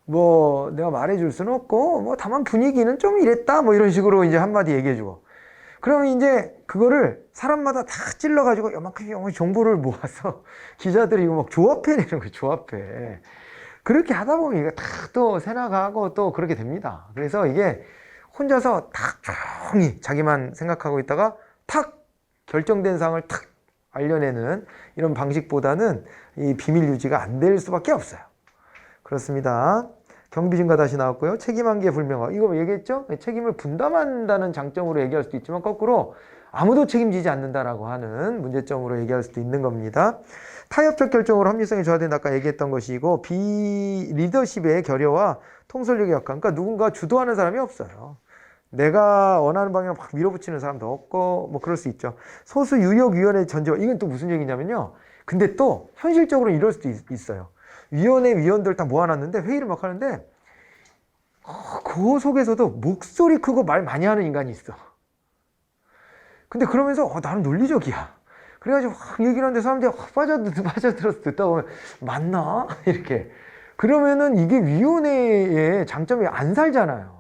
뭐 내가 말해줄 수는 없고 뭐 다만 분위기는 좀 이랬다 뭐 이런 식으로 이제 한마디 얘기해주고 그러면 이제 그거를 사람마다 다 찔러가지고 요만큼 정보를 모아서 기자들이 이거 막 조합해내는 거예요. 조합해. 그렇게 하다 보면 이거 다 또 새나가고 또 그렇게 됩니다. 그래서 이게 혼자서 탁 조용히 자기만 생각하고 있다가 탁 결정된 사항을 탁 알려내는 이런 방식보다는 이 비밀 유지가 안 될 수밖에 없어요. 그렇습니다. 경비증가 다시 나왔고요. 책임한계 불명확. 이거 얘기했죠? 책임을 분담한다는 장점으로 얘기할 수도 있지만 거꾸로 아무도 책임지지 않는다라고 하는 문제점으로 얘기할 수도 있는 겁니다. 타협적 결정으로 합리성이 저하된다 아까 얘기했던 것이고 비리더십의 결여와 통솔력의 약화. 그러니까 누군가 주도하는 사람이 없어요. 내가 원하는 방향을 막 밀어붙이는 사람도 없고 뭐 그럴 수 있죠. 소수 유력위원회 전제와 이건 또 무슨 얘기냐면요. 근데 또 현실적으로 이럴 수도 있어요. 위원회 위원들 다 모아놨는데 회의를 막 하는데 그 속에서도 목소리 크고 말 많이 하는 인간이 있어. 근데 그러면서 나는 논리적이야. 그래가지고 확 얘기를 하는데 사람들이 확 빠져들어서 듣다 보면 맞나? 이렇게. 그러면은 이게 위원회의 장점이 안 살잖아요.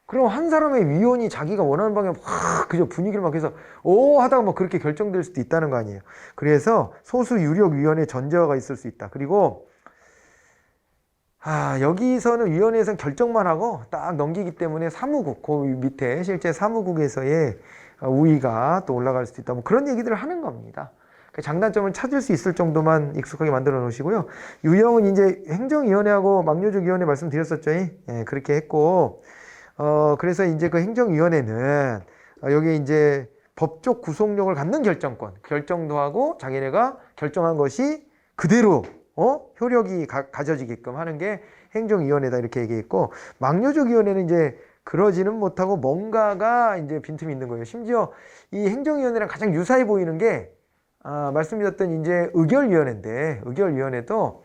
그럼 한 사람의 위원이 자기가 원하는 방향 확 그저 분위기를 막 해서 하다가 막 그렇게 결정될 수도 있다는 거 아니에요. 그래서 소수 유력 위원회 전제화가 있을 수 있다. 그리고 여기서는 위원회에서는 결정만 하고 딱 넘기기 때문에 사무국, 그 밑에 실제 사무국에서의 우위가 또 올라갈 수도 있다. 뭐 그런 얘기들을 하는 겁니다. 장단점을 찾을 수 있을 정도만 익숙하게 만들어 놓으시고요. 유형은 이제 행정위원회하고 막료족위원회 말씀드렸었죠. 예, 그렇게 했고, 그래서 이제 그 행정위원회는 여기 이제 법적 구속력을 갖는 결정도 하고 자기네가 결정한 것이 그대로 효력이 가져지게끔 하는 게 행정위원회다 이렇게 얘기했고, 막료족위원회는 이제 그러지는 못하고 뭔가가 이제 빈틈이 있는 거예요. 심지어 이 행정위원회랑 가장 유사해 보이는 게 말씀드렸던 이제 의결위원회인데, 의결위원회도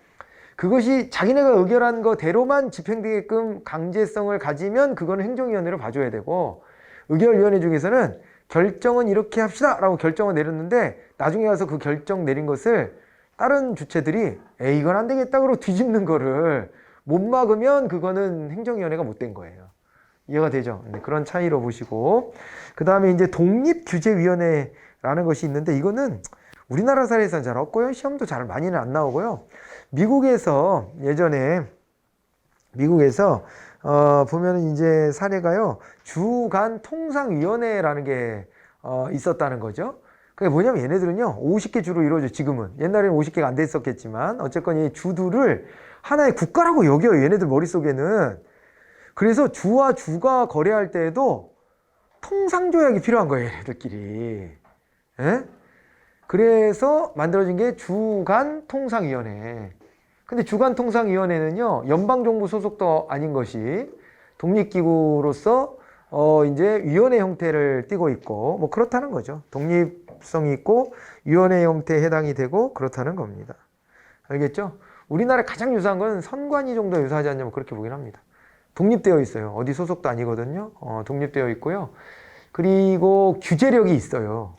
그것이 자기네가 의결한 거대로만 집행되게끔 강제성을 가지면 그거는 행정위원회로 봐줘야 되고, 의결위원회 중에서는 결정은 이렇게 합시다 라고 결정을 내렸는데 나중에 가서 그 결정 내린 것을 다른 주체들이 이건 안 되겠다 그러고 뒤집는 거를 못 막으면 그거는 행정위원회가 못된 거예요. 이해가 되죠? 네, 그런 차이로 보시고, 그 다음에 이제 독립규제위원회라는 것이 있는데 이거는 우리나라 사례에서는 잘 없고요. 시험도 잘 많이는 안 나오고요. 미국에서 예전에 보면은 이제 사례가요. 주간통상위원회라는 게 있었다는 거죠. 그게 뭐냐면 얘네들은요 50개 주로 이루어져. 지금은 옛날에는 50개가 안 됐었겠지만 어쨌건 이 주들을 하나의 국가라고 여겨요. 얘네들 머릿속에는. 그래서 주와 주가 거래할 때에도 통상조약이 필요한 거예요. 얘네들끼리. 예? 그래서 만들어진 게 주간통상위원회. 근데 주간통상위원회는요 연방정부 소속도 아닌 것이 독립기구로서 이제 위원회 형태를 띠고 있고 뭐 그렇다는 거죠. 독립성이 있고 위원회 형태에 해당이 되고 그렇다는 겁니다. 알겠죠? 우리나라에 가장 유사한 건 선관위 정도 유사하지 않냐면 그렇게 보긴 합니다. 독립되어 있어요. 어디 소속도 아니거든요. 독립되어 있고요. 그리고 규제력이 있어요.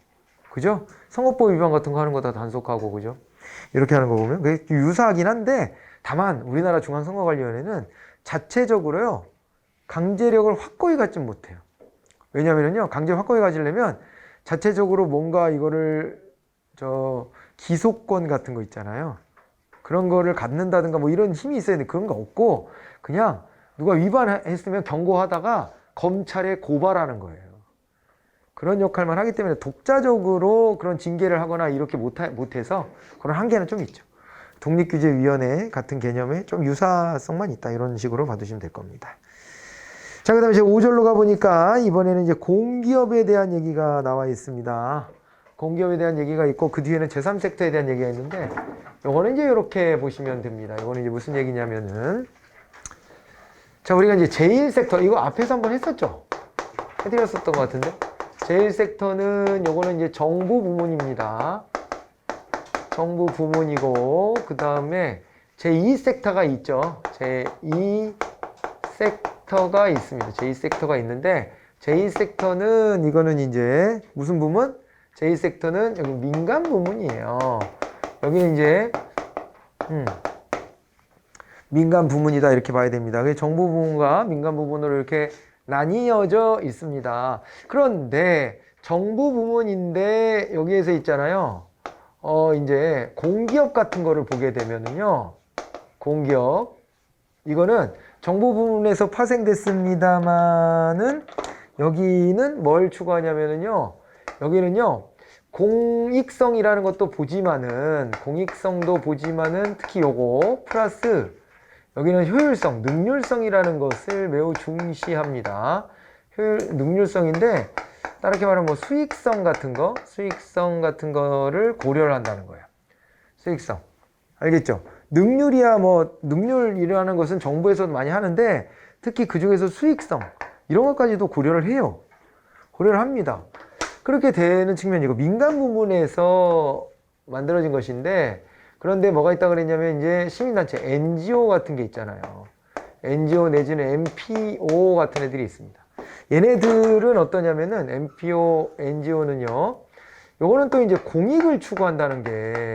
그죠? 선거법 위반 같은 거 하는 거 다 단속하고, 그죠? 이렇게 하는 거 보면 그게 유사하긴 한데, 다만 우리나라 중앙선거관리위원회는 자체적으로요 강제력을 확고히 갖지 못해요. 왜냐면은요 강제 확고히 가지려면 자체적으로 뭔가 이거를 기소권 같은 거 있잖아요. 그런 거를 갖는다든가 뭐 이런 힘이 있어야 되는데 그런 거 없고 그냥 누가 위반했으면 경고하다가 검찰에 고발하는 거예요. 그런 역할만 하기 때문에 독자적으로 그런 징계를 하거나 이렇게 못해서 그런 한계는 좀 있죠. 독립규제위원회 같은 개념에 좀 유사성만 있다 이런 식으로 봐두시면 될 겁니다. 자, 그 다음에 이제 5절로 가보니까 이번에는 이제 공기업에 대한 얘기가 나와 있습니다. 공기업에 대한 얘기가 있고 그 뒤에는 제3섹터에 대한 얘기가 있는데 요거는 이제 이렇게 보시면 됩니다. 요거는 이제 무슨 얘기냐면은 자, 우리가 이제 제1섹터 이거 앞에서 한번 했었죠? 해드렸었던 것 같은데 제1섹터는 요거는 이제 정부 부문입니다. 정부 부문이고 그 다음에 제2섹터가 있죠. 제2섹터가 있습니다. 제2섹터가 있는데 제2섹터는 이거는 이제 무슨 부문? 제2섹터는 여기 민간 부문이에요. 여기는 이제 민간 부문이다 이렇게 봐야 됩니다. 정부 부문과 민간 부문으로 이렇게 나뉘어져 있습니다. 그런데 정부 부문인데 여기에서 있잖아요. 이제 공기업 같은 거를 보게 되면은요. 공기업. 이거는 정부 부문에서 파생됐습니다만은 여기는 뭘 추구하냐면은요. 여기는요. 공익성이라는 것도 보지만은 특히 요거 플러스 여기는 효율성, 능률성이라는 것을 매우 중시합니다. 능률성인데 다르게 말하면 뭐 수익성 같은 거를 고려를 한다는 거예요. 수익성. 알겠죠? 능률이라는 것은 정부에서도 많이 하는데 특히 그 중에서 수익성. 이런 것까지도 고려를 해요. 고려를 합니다. 그렇게 되는 측면이고 민간 부문에서 만들어진 것인데 그런데 뭐가 있다 그랬냐면 이제 시민단체 NGO 같은 게 있잖아요. NGO 내지는 NPO 같은 애들이 있습니다. 얘네들은 어떠냐면은 NPO, NGO는요. 요거는 또 이제 공익을 추구한다는 게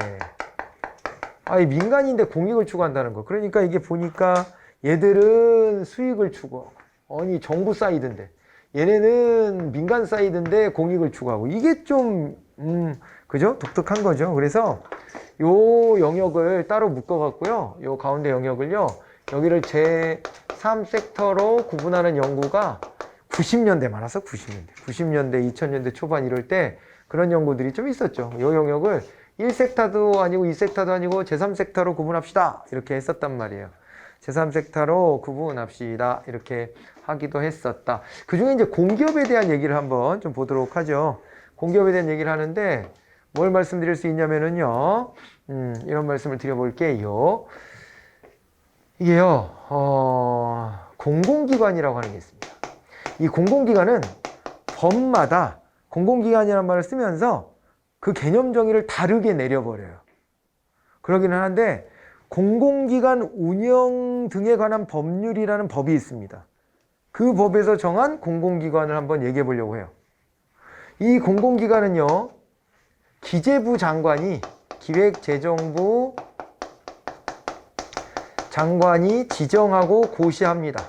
이 민간인데 공익을 추구한다는 거. 그러니까 이게 보니까 얘들은 수익을 추구하고 아니 정부 사이드인데 얘네는 민간 사이드인데 공익을 추구하고 이게 좀 그죠? 독특한 거죠. 그래서 요 영역을 따로 묶어 갖고요. 요 가운데 영역을요. 여기를 제3섹터로 구분하는 연구가 90년대 많아서 90년대, 2000년대 초반 이럴 때 그런 연구들이 좀 있었죠. 요 영역을 1섹터도 아니고 2섹터도 아니고 제3섹터로 구분합시다. 이렇게 했었단 말이에요. 제3섹터로 구분합시다. 이렇게 하기도 했었다. 그 중에 이제 공기업에 대한 얘기를 한번 좀 보도록 하죠. 공기업에 대한 얘기를 하는데 뭘 말씀드릴 수 있냐면은요. 이런 말씀을 드려볼게요. 이게요, 공공기관이라고 하는 게 있습니다. 이 공공기관은 법마다 공공기관이라는 말을 쓰면서 그 개념 정의를 다르게 내려버려요. 그러기는 하는데 공공기관 운영 등에 관한 법률이라는 법이 있습니다. 그 법에서 정한 공공기관을 한번 얘기해 보려고 해요. 이 공공기관은요, 기재부 장관이 기획재정부 장관이 지정하고 고시합니다.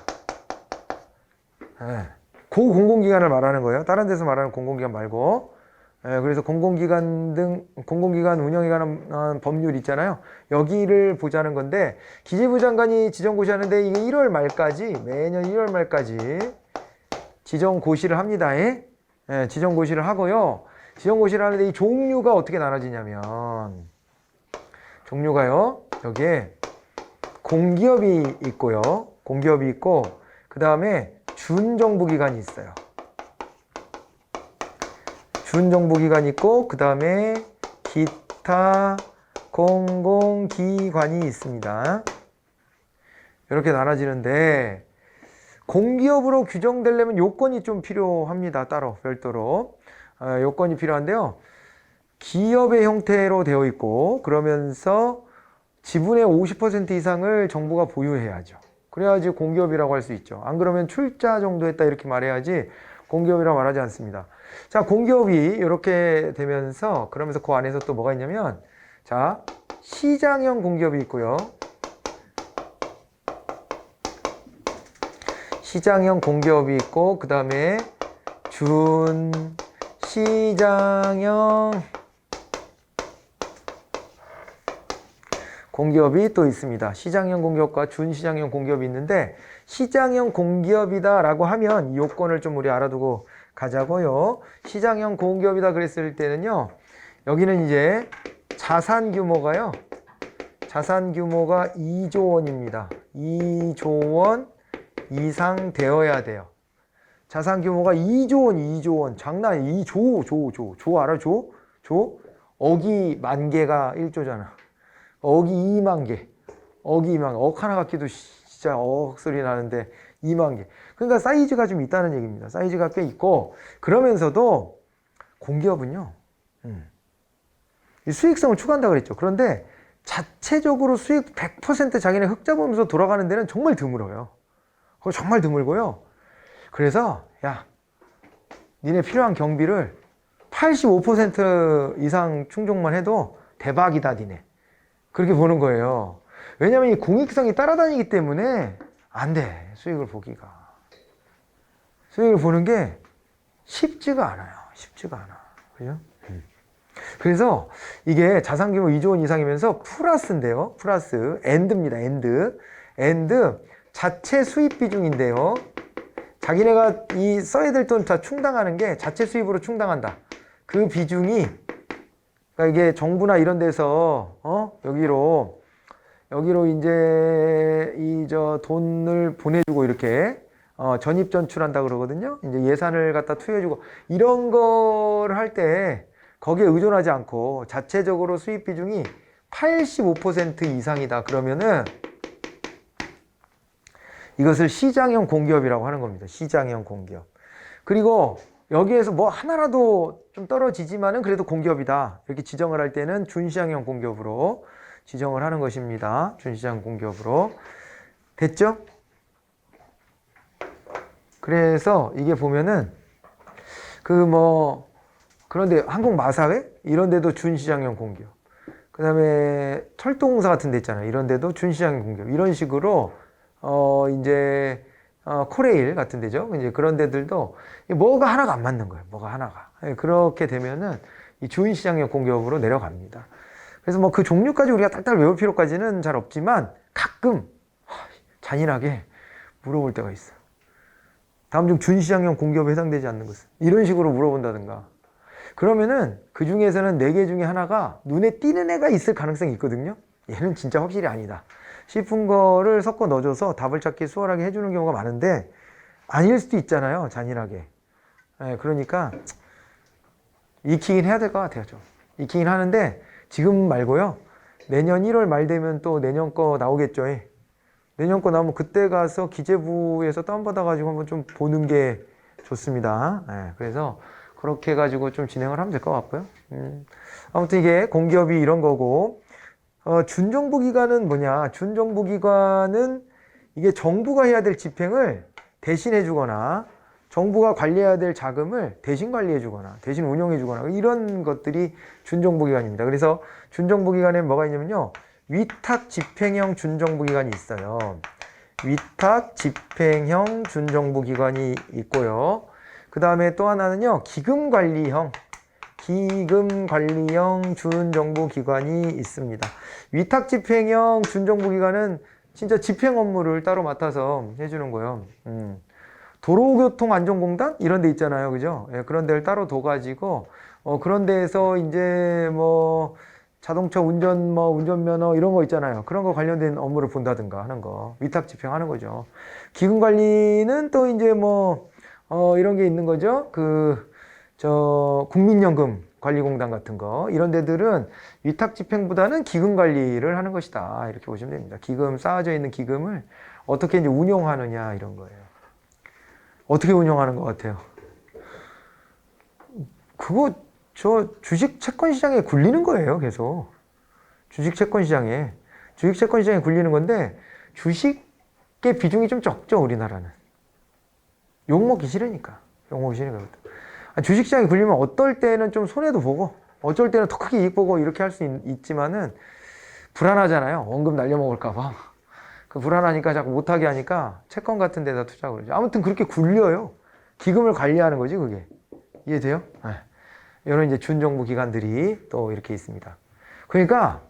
그 공공기관을 말하는 거예요. 다른 데서 말하는 공공기관 말고. 그래서 공공기관 운영에 관한 법률 있잖아요. 여기를 보자는 건데 기재부 장관이 지정고시하는데 이게 1월 말까지 매년 1월 말까지 지정고시를 합니다. 지정고시를 하고요. 지정고시를 하는데 이 종류가 어떻게 나눠지냐면 종류가요. 여기에 공기업이 있고요. 공기업이 있고 그 다음에 준정부기관이 있어요. 준정부기관이 있고 그 다음에 기타 공공기관이 있습니다. 이렇게 나눠지는데 공기업으로 규정되려면 요건이 좀 필요합니다. 따로 별도로 요건이 필요한데요. 기업의 형태로 되어 있고 그러면서 지분의 50% 이상을 정부가 보유해야죠. 그래야지 공기업이라고 할 수 있죠. 안 그러면 출자 정도 했다 이렇게 말해야지 공기업이라고 말하지 않습니다. 자, 공기업이 이렇게 되면서 그러면서 그 안에서 또 뭐가 있냐면 자, 시장형 공기업이 있고요. 시장형 공기업이 있고 그 다음에 준시장형 공기업이 또 있습니다. 시장형 공기업과 준시장형 공기업이 있는데 시장형 공기업이다 라고 하면 이 요건을 좀 우리 알아두고 가자고요. 시장형 공기업이다 그랬을 때는요. 여기는 이제 자산 규모가 2조 원입니다. 2조 원 이상 되어야 돼요. 자산 규모가 2조 원. 장난 아니에요. 2조 알아? 조? 억이 만 개가 1조잖아. 억이 2만 개. 억 하나 갖기도 진짜 억 소리 나는데 2만 개. 그러니까 사이즈가 좀 있다는 얘기입니다. 사이즈가 꽤 있고 그러면서도 공기업은요. 수익성을 추구한다고 그랬죠. 그런데 자체적으로 수익 100% 자기네 흑자 보면서 돌아가는 데는 정말 드물어요. 그거 정말 드물고요. 그래서 야, 니네 필요한 경비를 85% 이상 충족만 해도 대박이다 니네. 그렇게 보는 거예요. 왜냐면 이 공익성이 따라다니기 때문에 안 돼. 수익을 보기가. 수익을 보는 게 쉽지가 않아요. 그죠? 그래서 이게 자산 규모 2조 원 이상이면서 플러스인데요. 플러스 엔드입니다. 엔드 자체 수입 비중인데요. 자기네가 이 써야 될 돈 다 충당하는 게 자체 수입으로 충당한다. 그 비중이 그러니까 이게 정부나 이런 데서 여기로 이제 돈을 보내주고 이렇게 전입전출한다 그러거든요. 이제 예산을 갖다 투여해주고 이런 거를 할 때 거기에 의존하지 않고 자체적으로 수입 비중이 85% 이상이다. 그러면은 이것을 시장형 공기업이라고 하는 겁니다. 시장형 공기업. 그리고 여기에서 뭐 하나라도 좀 떨어지지만은 그래도 공기업이다. 이렇게 지정을 할 때는 준시장형 공기업으로 지정을 하는 것입니다. 준시장 공기업으로. 됐죠? 그래서 이게 보면은 그런데 항공마사회 이런 데도 준시장형 공기업. 그 다음에 철도공사 같은 데 있잖아요. 이런 데도 준시장형 공기업. 이런 식으로 이제 코레일 같은 데죠. 이제 그런 데들도 뭐가 하나가 안 맞는 거예요. 뭐가 하나가. 그렇게 되면은 이 준시장형 공기업으로 내려갑니다. 그래서 뭐 그 종류까지 우리가 딱딱 외울 필요까지는 잘 없지만 가끔 잔인하게 물어볼 때가 있어. 다음 중 준시장형 공기업에 해당되지 않는 것은? 이런 식으로 물어본다든가. 그러면은 그 중에서는 4개 중에 하나가 눈에 띄는 애가 있을 가능성이 있거든요. 얘는 진짜 확실히 아니다 싶은 거를 섞어 넣어줘서 답을 찾기 수월하게 해주는 경우가 많은데 아닐 수도 있잖아요. 잔인하게. 그러니까 익히긴 해야 될 것 같아요. 좀 익히긴 하는데 지금 말고요. 내년 1월 말 되면 또 내년 거 나오겠죠. 내년 거 나오면 그때 가서 기재부에서 다운받아가지고 한번 좀 보는 게 좋습니다. 그래서 그렇게 해가지고 좀 진행을 하면 될 것 같고요. 아무튼 이게 공기업이 이런 거고, 준정부기관은 뭐냐? 준정부기관은 이게 정부가 해야 될 집행을 대신해 주거나 정부가 관리해야 될 자금을 대신 관리해 주거나 대신 운영해 주거나 이런 것들이 준정부기관입니다. 그래서 준정부기관에 뭐가 있냐면요. 위탁 집행형 준정부기관이 있어요. 위탁 집행형 준정부기관이 있고요. 그 다음에 또 하나는요. 기금관리형 준정부기관이 있습니다. 위탁 집행형 준정부기관은 진짜 집행 업무를 따로 맡아서 해주는 거예요. 도로교통안전공단 이런 데 있잖아요. 그죠? 그런 데를 따로 둬가지고 그런 데에서 이제 뭐 자동차 운전면허 이런 거 있잖아요. 그런 거 관련된 업무를 본다든가 하는 거. 위탁 집행하는 거죠. 기금관리는 또 이제 이런 게 있는 거죠. 국민연금 관리공단 같은 거. 이런 데들은 위탁 집행보다는 기금 관리를 하는 것이다. 이렇게 보시면 됩니다. 기금, 쌓아져 있는 기금을 어떻게 이제 운용하느냐, 이런 거예요. 어떻게 운영하는 것 같아요? 그거 주식 채권 시장에 굴리는 거예요, 계속. 주식 채권 시장에 굴리는 건데 주식의 비중이 좀 적죠, 우리나라는. 욕먹기 싫으니까. 주식 시장에 굴리면 어떨 때는 좀 손해도 보고 어쩔 때는 더 크게 이익 보고 이렇게 할 수 있지만은 불안하잖아요. 원금 날려먹을까 봐. 그 불안하니까 자꾸 못하게 하니까 채권 같은 데다 투자하고 그러죠. 아무튼 그렇게 굴려요. 기금을 관리하는 거지, 그게. 이해돼요? 이런 이제 준정부 기관들이 또 이렇게 있습니다. 그러니까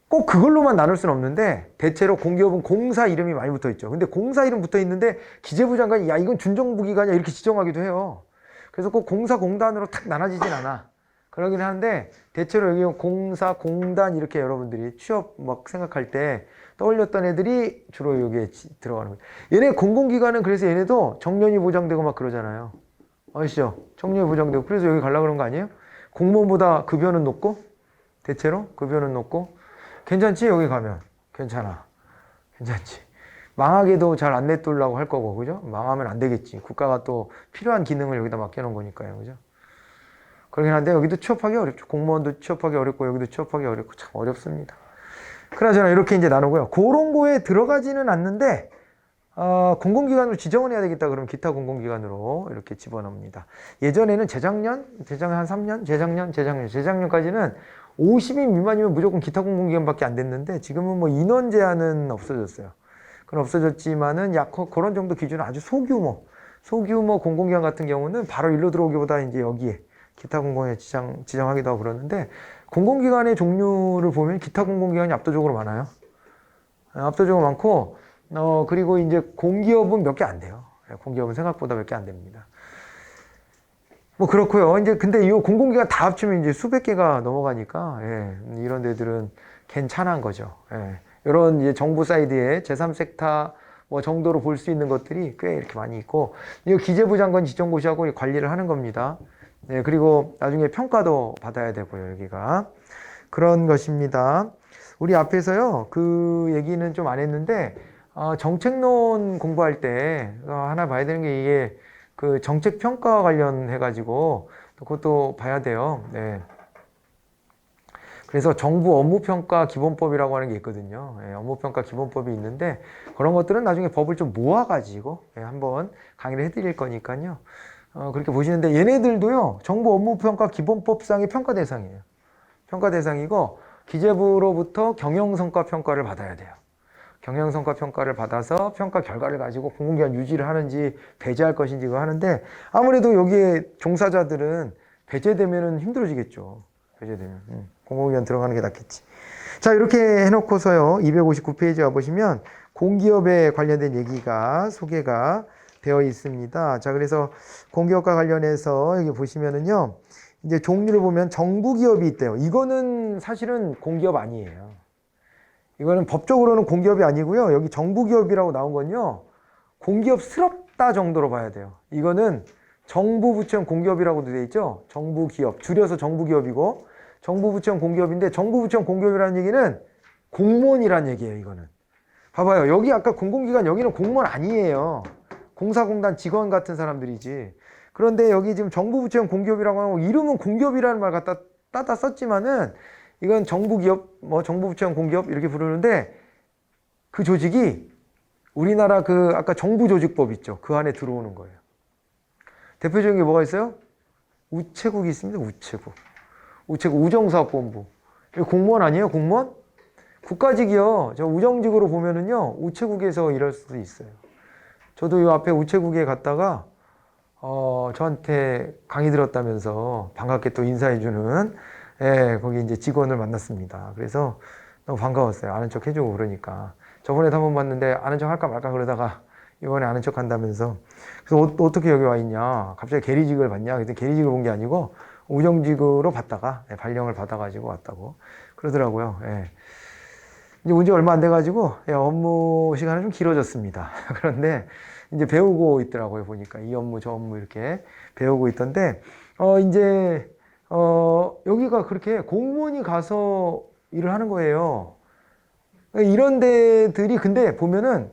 꼭 그걸로만 나눌 수는 없는데 대체로 공기업은 공사 이름이 많이 붙어 있죠. 근데 공사 이름 붙어 있는데 기재부 장관이 야, 이건 준정부 기관이야 이렇게 지정하기도 해요. 그래서 꼭 공사공단으로 탁 나눠지진 않아. 그러긴 하는데 대체로 여기 공사공단 이렇게 여러분들이 취업 생각할 때 떠올렸던 애들이 주로 여기에 들어가는 거예요. 얘네 공공기관은 그래서 얘네도 정년이 보장되고 막 그러잖아요. 아시죠? 정년이 보장되고 그래서 여기 가려고 그런 거 아니에요? 공무원보다 급여는 높고 대체로 급여는 높고 괜찮지? 여기 가면 괜찮아. 괜찮지? 망하게도 잘 안 내두려고 할 거고, 그죠? 망하면 안 되겠지. 국가가 또 필요한 기능을 여기다 맡겨놓은 거니까요, 그죠? 그러긴 한데 여기도 취업하기 어렵죠. 공무원도 취업하기 어렵고 여기도 취업하기 어렵고 참 어렵습니다. 그나저나 이렇게 이제 나누고요. 그런 거에 들어가지는 않는데 공공기관으로 지정을 해야 되겠다 그러면 기타 공공기관으로 이렇게 집어넣습니다. 예전에는 재작년 한 3년? 재작년까지는 50인 미만이면 무조건 기타 공공기관밖에 안 됐는데 지금은 인원 제한은 없어졌어요. 그건 없어졌지만은 약 그런 정도 기준은 아주 소규모 공공기관 같은 경우는 바로 일로 들어오기보다 이제 여기에 기타 공공에 지정하기도 하고 그러는데 공공기관의 종류를 보면 기타 공공기관이 압도적으로 많아요. 압도적으로 많고 그리고 이제 공기업은 몇 개 안 돼요. 공기업은 생각보다 몇 개 안 됩니다. 그렇고요. 이제 근데 이 공공기관 다 합치면 이제 수백 개가 넘어가니까 이런 데들은 괜찮은 거죠. 이런 이제 정부 사이드의 제3섹터 정도로 볼 수 있는 것들이 꽤 이렇게 많이 있고 이 기재부 장관 지정고시하고 관리를 하는 겁니다. 그리고 나중에 평가도 받아야 되고요. 여기가 그런 것입니다. 우리 앞에서요 그 얘기는 좀 안 했는데 정책론 공부할 때 하나 봐야 되는 게 이게 그 정책 평가 관련해 가지고 그것도 봐야 돼요. 네. 그래서 정부 업무평가 기본법이라고 하는 게 있거든요. 예, 업무평가 기본법이 있는데 그런 것들은 나중에 법을 좀 모아가지고 한번 강의를 해드릴 거니까요. 그렇게 보시는데 얘네들도요. 정부 업무평가 기본법상의 평가 대상이에요. 평가 대상이고 기재부로부터 경영성과 평가를 받아야 돼요. 경영성과 평가를 받아서 평가 결과를 가지고 공공기관 유지를 하는지 배제할 것인지 그거 하는데 아무래도 여기에 종사자들은 배제되면 힘들어지겠죠. 배제되면. 공공기관 들어가는 게 낫겠지. 자, 이렇게 해놓고서요. 259페이지 와보시면 공기업에 관련된 얘기가 소개가 되어 있습니다. 자, 그래서 공기업과 관련해서 여기 보시면은요. 이제 종류를 보면 정부기업이 있대요. 이거는 사실은 공기업 아니에요. 이거는 법적으로는 공기업이 아니고요. 여기 정부기업이라고 나온 건요. 공기업스럽다 정도로 봐야 돼요. 이거는 정부 부처형 공기업이라고도 되어 있죠. 정부기업, 줄여서 정부기업이고 정부 부처형 공기업인데 정부 부처형 공기업이라는 얘기는 공무원이라는 얘기예요. 이거는 봐봐요. 여기 아까 공공기관 여기는 공무원 아니에요. 공사공단 직원 같은 사람들이지. 그런데 여기 지금 정부 부처형 공기업이라고 하고 이름은 공기업이라는 말 갖다 따다 썼지만은 이건 정부기업, 뭐 정부 부처형 공기업 이렇게 부르는데 그 조직이 우리나라 그 아까 정부조직법 있죠. 그 안에 들어오는 거예요. 대표적인 게 뭐가 있어요? 우체국이 있습니다. 우체국. 우체국 우정사업본부. 이거 공무원 아니에요? 공무원? 국가직이요. 저 우정직으로 보면은요. 우체국에서 일할 수도 있어요. 저도 이 앞에 우체국에 갔다가 저한테 강의 들었다면서 반갑게 또 인사해주는 거기 이제 직원을 만났습니다. 그래서 너무 반가웠어요. 아는 척 해주고 그러니까. 저번에도 한번 봤는데 아는 척 할까 말까 그러다가 이번에 아는 척 한다면서. 그래서 어떻게 여기 와 있냐. 갑자기 계리직을 봤냐. 그랬더니 계리직을 본 게 아니고 우정직으로 받다가 발령을 받아가지고 왔다고 그러더라고요. 이제 온 지 얼마 안 돼가지고 업무 시간은 좀 길어졌습니다. 그런데 이제 배우고 있더라고요. 보니까 이 업무 저 업무 이렇게 배우고 있던데 이제 여기가 그렇게 공무원이 가서 일을 하는 거예요. 이런 데들이 근데 보면은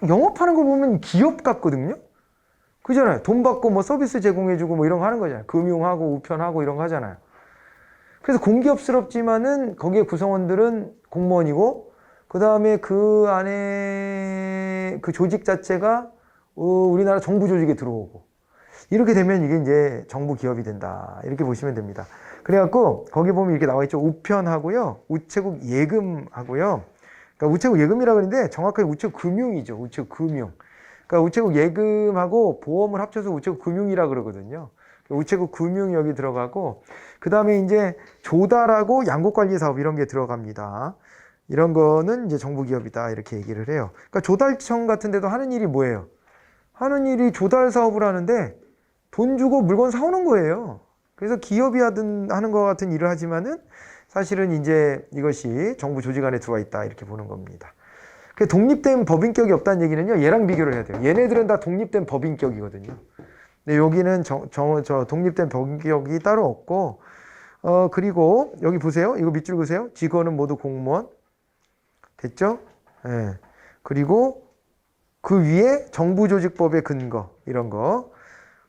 영업하는 거 보면 기업 같거든요. 그잖아요. 돈 받고 뭐 서비스 제공해주고 뭐 이런 거 하는 거잖아요. 금융하고 우편하고 이런 거 하잖아요. 그래서 공기업스럽지만은 거기에 구성원들은 공무원이고 그 다음에 그 안에 그 조직 자체가 우리나라 정부 조직에 들어오고 이렇게 되면 이게 이제 정부 기업이 된다. 이렇게 보시면 됩니다. 그래갖고 거기 보면 이렇게 나와 있죠. 우편하고요. 우체국 예금하고요. 그러니까 우체국 예금이라고 하는데 정확하게 우체국 금융이죠. 우체국 금융. 그러니까 우체국 예금하고 보험을 합쳐서 우체국 금융이라 그러거든요. 우체국 금융 여기 들어가고 그 다음에 이제 조달하고 양국관리 사업 이런 게 들어갑니다. 이런 거는 이제 정부 기업이다 이렇게 얘기를 해요. 그러니까 조달청 같은 데도 하는 일이 뭐예요? 하는 일이 조달 사업을 하는데 돈 주고 물건 사오는 거예요. 그래서 기업이 하는 것 같은 일을 하지만은 사실은 이제 이것이 정부 조직 안에 들어와 있다 이렇게 보는 겁니다. 그 독립된 법인격이 없다는 얘기는요. 얘랑 비교를 해야 돼요. 얘네들은 다 독립된 법인격이거든요. 근데 여기는 저 독립된 법인격이 따로 없고 그리고 여기 보세요. 이거 밑줄 그세요. 직원은 모두 공무원. 됐죠? 예. 그리고 그 위에 정부조직법의 근거 이런 거.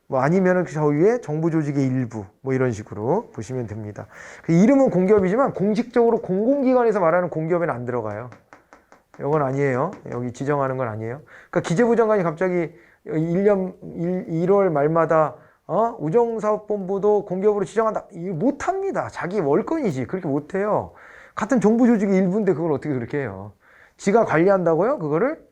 뭐 아니면은 저 위에 정부조직의 일부 뭐 이런 식으로 보시면 됩니다. 그 이름은 공기업이지만 공식적으로 공공기관에서 말하는 공기업에는 안 들어가요. 이건 아니에요. 여기 지정하는 건 아니에요. 그러니까 기재부 장관이 갑자기 1월 말마다 우정사업본부도 공기업으로 지정한다. 이거 못합니다. 자기 월권이지. 그렇게 못해요. 같은 정부 조직의 일부인데 그걸 어떻게 그렇게 해요. 지가 관리한다고요? 그거를?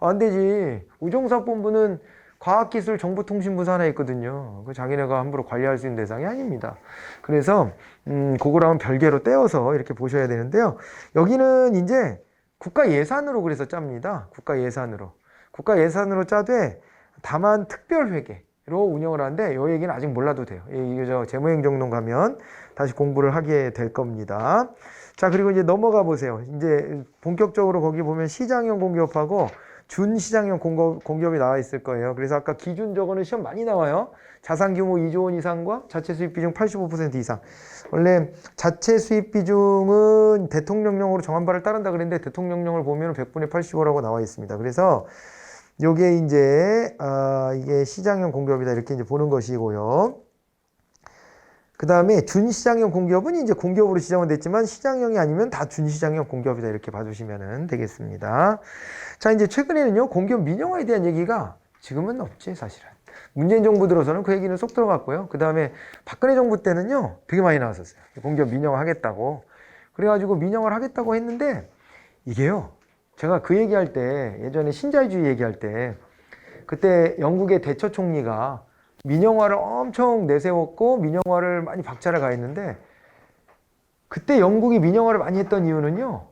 안 되지. 우정사업본부는 과학기술정보통신부 산하에 있거든요. 그 자기네가 함부로 관리할 수 있는 대상이 아닙니다. 그래서 그거랑은 별개로 떼어서 이렇게 보셔야 되는데요. 여기는 이제 국가 예산으로 그래서 짭니다. 국가 예산으로. 국가 예산으로 짜되 다만 특별회계로 운영을 하는데 이 얘기는 아직 몰라도 돼요. 이게 저 재무행정론 가면 다시 공부를 하게 될 겁니다. 자, 그리고 이제 넘어가 보세요. 이제 본격적으로 거기 보면 시장형 공기업하고 준시장형 공기업이 나와 있을 거예요. 그래서 아까 기준 저거는 시험 많이 나와요. 자산 규모 2조 원 이상과 자체 수입 비중 85% 이상. 원래 자체 수입 비중은 대통령령으로 정한 바를 따른다 그랬는데 대통령령을 보면 100분의 85라고 나와 있습니다. 그래서 요게 이제 이게 시장형 공기업이다 이렇게 이제 보는 것이고요. 그 다음에 준시장형 공기업은 이제 공기업으로 지정은 됐지만 시장형이 아니면 다 준시장형 공기업이다 이렇게 봐주시면 되겠습니다. 자, 이제 최근에는요 공기업 민영화에 대한 얘기가 지금은 없지 사실은. 문재인 정부 들어서는 그 얘기는 쏙 들어갔고요. 그 다음에 박근혜 정부 때는요 되게 많이 나왔었어요. 공기업 민영화 하겠다고. 그래가지고 민영화를 하겠다고 했는데 이게요 제가 그 얘기할 때 예전에 신자유주의 얘기할 때 그때 영국의 대처 총리가 민영화를 엄청 내세웠고 민영화를 많이 박차를 가했는데 그때 영국이 민영화를 많이 했던 이유는요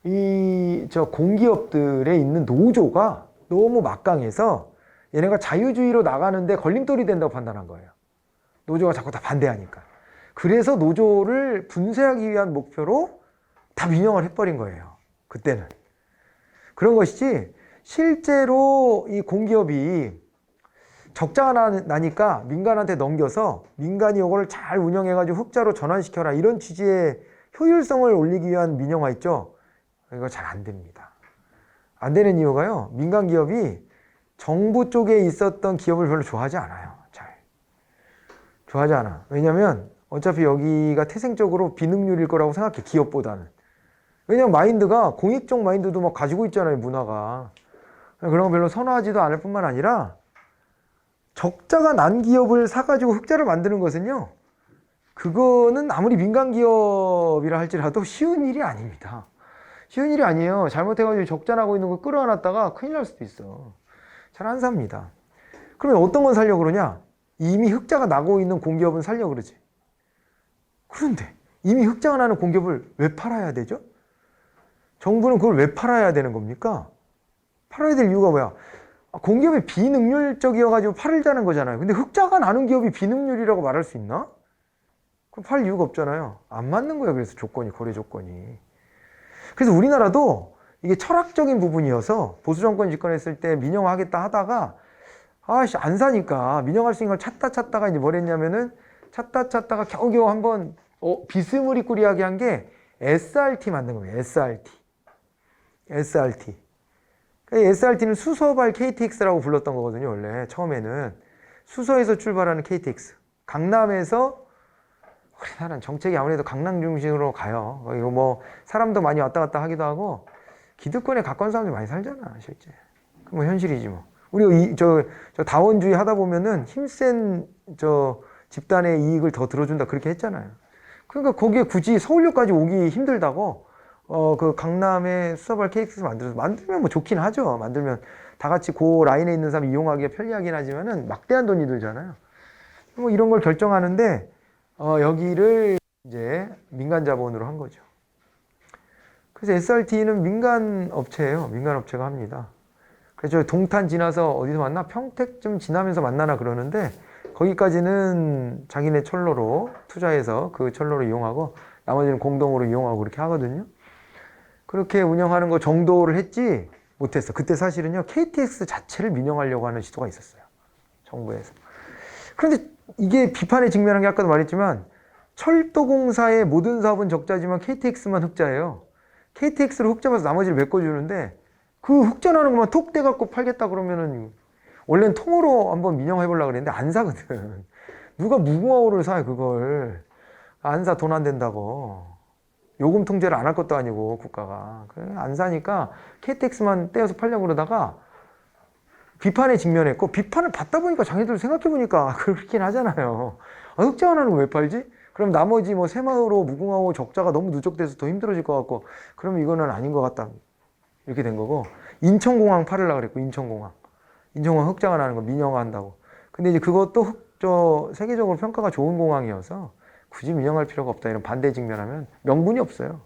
이 공기업들에 있는 노조가 너무 막강해서 얘네가 자유주의로 나가는데 걸림돌이 된다고 판단한 거예요. 노조가 자꾸 다 반대하니까. 그래서 노조를 분쇄하기 위한 목표로 다 민영화를 해버린 거예요. 그때는. 그런 것이지 실제로 이 공기업이 적자가 나니까 민간한테 넘겨서 민간이 이거를 잘 운영해가지고 흑자로 전환시켜라 이런 취지의 효율성을 올리기 위한 민영화 있죠. 이거 잘 안 됩니다. 안 되는 이유가요. 민간 기업이 정부 쪽에 있었던 기업을 별로 좋아하지 않아요. 잘. 좋아하지 않아. 왜냐면 어차피 여기가 태생적으로 비능률일 거라고 생각해. 기업보다는. 왜냐면 마인드가 공익적 마인드도 막 가지고 있잖아요. 문화가. 그런 거 별로 선호하지도 않을 뿐만 아니라 적자가 난 기업을 사가지고 흑자를 만드는 것은요. 그거는 아무리 민간 기업이라 할지라도 쉬운 일이 아닙니다. 쉬운 일이 아니에요. 잘못해가지고 적자 나고 있는 거 끌어안았다가 큰일 날 수도 있어. 잘 안 삽니다. 그러면 어떤 건 살려고 그러냐? 이미 흑자가 나고 있는 공기업은 살려고 그러지. 그런데 이미 흑자가 나는 공기업을 왜 팔아야 되죠? 정부는 그걸 왜 팔아야 되는 겁니까? 팔아야 될 이유가 뭐야? 공기업이 비능률적이어가지고 팔자는 거잖아요. 근데 흑자가 나는 기업이 비능률이라고 말할 수 있나? 그럼 팔 이유가 없잖아요. 안 맞는 거예요. 그래서 조건이, 거래 조건이. 그래서 우리나라도 이게 철학적인 부분이어서 보수 정권 집권했을 때 민영화하겠다 하다가 안 사니까 민영화할 수 있는 걸 찾다가 이제 뭘 했냐면은 찾다가 겨우겨우 한번 비스무리꾸리하게 한 게 SRT 만든 겁니다. SRT. SRT는 수서발 KTX라고 불렀던 거거든요. 원래 처음에는 수서에서 출발하는 KTX. 강남에서 우리나라는 정책이 아무래도 강남 중심으로 가요. 이거 뭐 사람도 많이 왔다 갔다 하기도 하고 기득권에 가까운 사람들이 많이 살잖아, 실제. 뭐 현실이지 뭐. 우리가 저 다원주의 하다 보면은 힘센 집단의 이익을 더 들어준다 그렇게 했잖아요. 그러니까 거기에 굳이 서울역까지 오기 힘들다고 그 강남에 수서발 KTX 만들면 뭐 좋긴 하죠. 만들면 다 같이 그 라인에 있는 사람이 이용하기가 편리하긴 하지만은 막대한 돈이 들잖아요. 뭐 이런 걸 결정하는데 여기를 이제 민간 자본으로 한 거죠. 그래서 SRT는 민간 업체예요. 민간 업체가 합니다. 그래서 동탄 지나서 어디서 만나? 평택쯤 지나면서 만나나 그러는데 거기까지는 자기네 철로로 투자해서 그 철로를 이용하고 나머지는 공동으로 이용하고 그렇게 하거든요. 그렇게 운영하는 거 정도를 했지 못했어. 그때 사실은요 KTX 자체를 민영화하려고 하는 시도가 있었어요. 정부에서. 그런데 이게 비판에 직면한 게 아까도 말했지만 철도공사의 모든 사업은 적자지만 KTX만 흑자예요. KTX로 흑자 봐서 나머지를 메꿔주는데 그 흑자 나는 것만 톡 떼갖고 팔겠다 그러면은 원래는 통으로 한번 민영화해보려고 그랬는데 안 사거든. 누가 무궁화호를 사요 그걸. 안 사, 돈 안 된다고. 요금 통제를 안 할 것도 아니고 국가가. 안 사니까 KTX만 떼어서 팔려고 그러다가 비판에 직면했고 비판을 받다 보니까 자기들 생각해보니까 그렇긴 하잖아요. 흑자가 나는 거 왜 팔지? 그럼 나머지 뭐 새마을호, 무궁화호 적자가 너무 누적돼서 더 힘들어질 것 같고 그러면 이거는 아닌 것 같다. 이렇게 된 거고 인천공항 팔으려고 그랬고 인천공항 흑자가 나는 거 민영화한다고. 근데 이제 그것도 세계적으로 평가가 좋은 공항이어서 굳이 민영화할 필요가 없다 이런 반대 직면하면 명분이 없어요.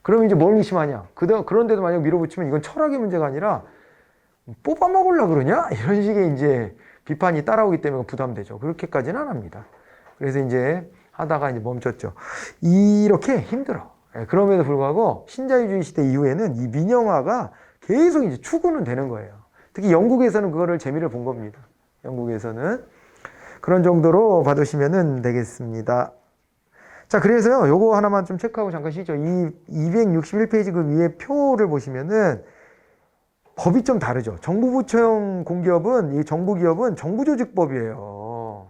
그러면 이제 뭘 의심하냐? 그런데도 만약 밀어붙이면 이건 철학의 문제가 아니라 뽑아 먹으려고 그러냐? 이런 식의 이제 비판이 따라오기 때문에 부담되죠. 그렇게까지는 안 합니다. 그래서 이제 하다가 이제 멈췄죠. 이렇게 힘들어. 그럼에도 불구하고 신자유주의 시대 이후에는 이 민영화가 계속 이제 추구는 되는 거예요. 특히 영국에서는 그거를 재미를 본 겁니다. 영국에서는. 그런 정도로 봐두시면 되겠습니다. 자, 그래서요, 요거 하나만 좀 체크하고 잠깐 쉬죠. 이 261페이지 그 위에 표를 보시면은 법이 좀 다르죠. 정부부처형 공기업은, 이 정부기업은 정부조직법이에요.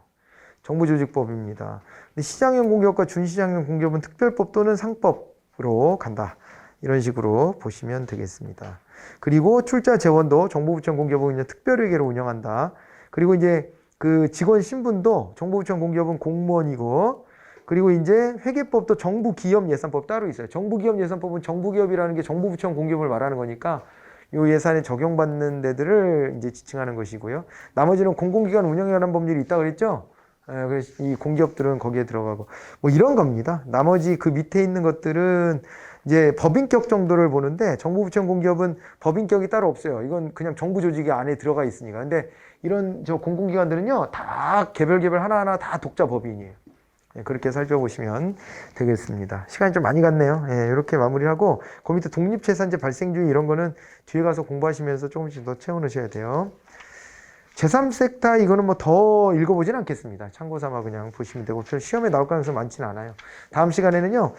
정부조직법입니다. 근데 시장형 공기업과 준시장형 공기업은 특별법 또는 상법으로 간다. 이런 식으로 보시면 되겠습니다. 그리고 출자 재원도 정부부처형 공기업은 이제 특별회계로 운영한다. 그리고 이제 그 직원 신분도 정부부처형 공기업은 공무원이고, 그리고 이제 회계법도 정부기업예산법 따로 있어요. 정부기업예산법은 정부기업이라는 게 정부부처형 공기업을 말하는 거니까 요 예산에 적용받는 데들을 이제 지칭하는 것이고요. 나머지는 공공기관 운영에 관한 법률이 있다 그랬죠? 그래서 이 공기업들은 거기에 들어가고 뭐 이런 겁니다. 나머지 그 밑에 있는 것들은 이제 법인격 정도를 보는데 정부부처형 공기업은 법인격이 따로 없어요. 이건 그냥 정부 조직이 안에 들어가 있으니까. 근데 이런 저 공공기관들은요, 다 개별 하나하나 다 독자 법인이에요. 그렇게 살펴보시면 되겠습니다. 시간이 좀 많이 갔네요. 이렇게 마무리하고 그 밑에 독립재산제 발생주의 이런 거는 뒤에 가서 공부하시면서 조금씩 더 채워놓으셔야 돼요. 제3섹터 이거는 뭐 더 읽어보진 않겠습니다. 참고 삼아 그냥 보시면 되고 시험에 나올 가능성이 많지는 않아요. 다음 시간에는요,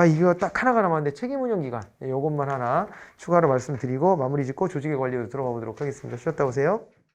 이거 딱 하나가 남았는데 책임운영기관 이것만 하나 추가로 말씀드리고 마무리 짓고 조직의 관리로 들어가 보도록 하겠습니다. 쉬었다 오세요.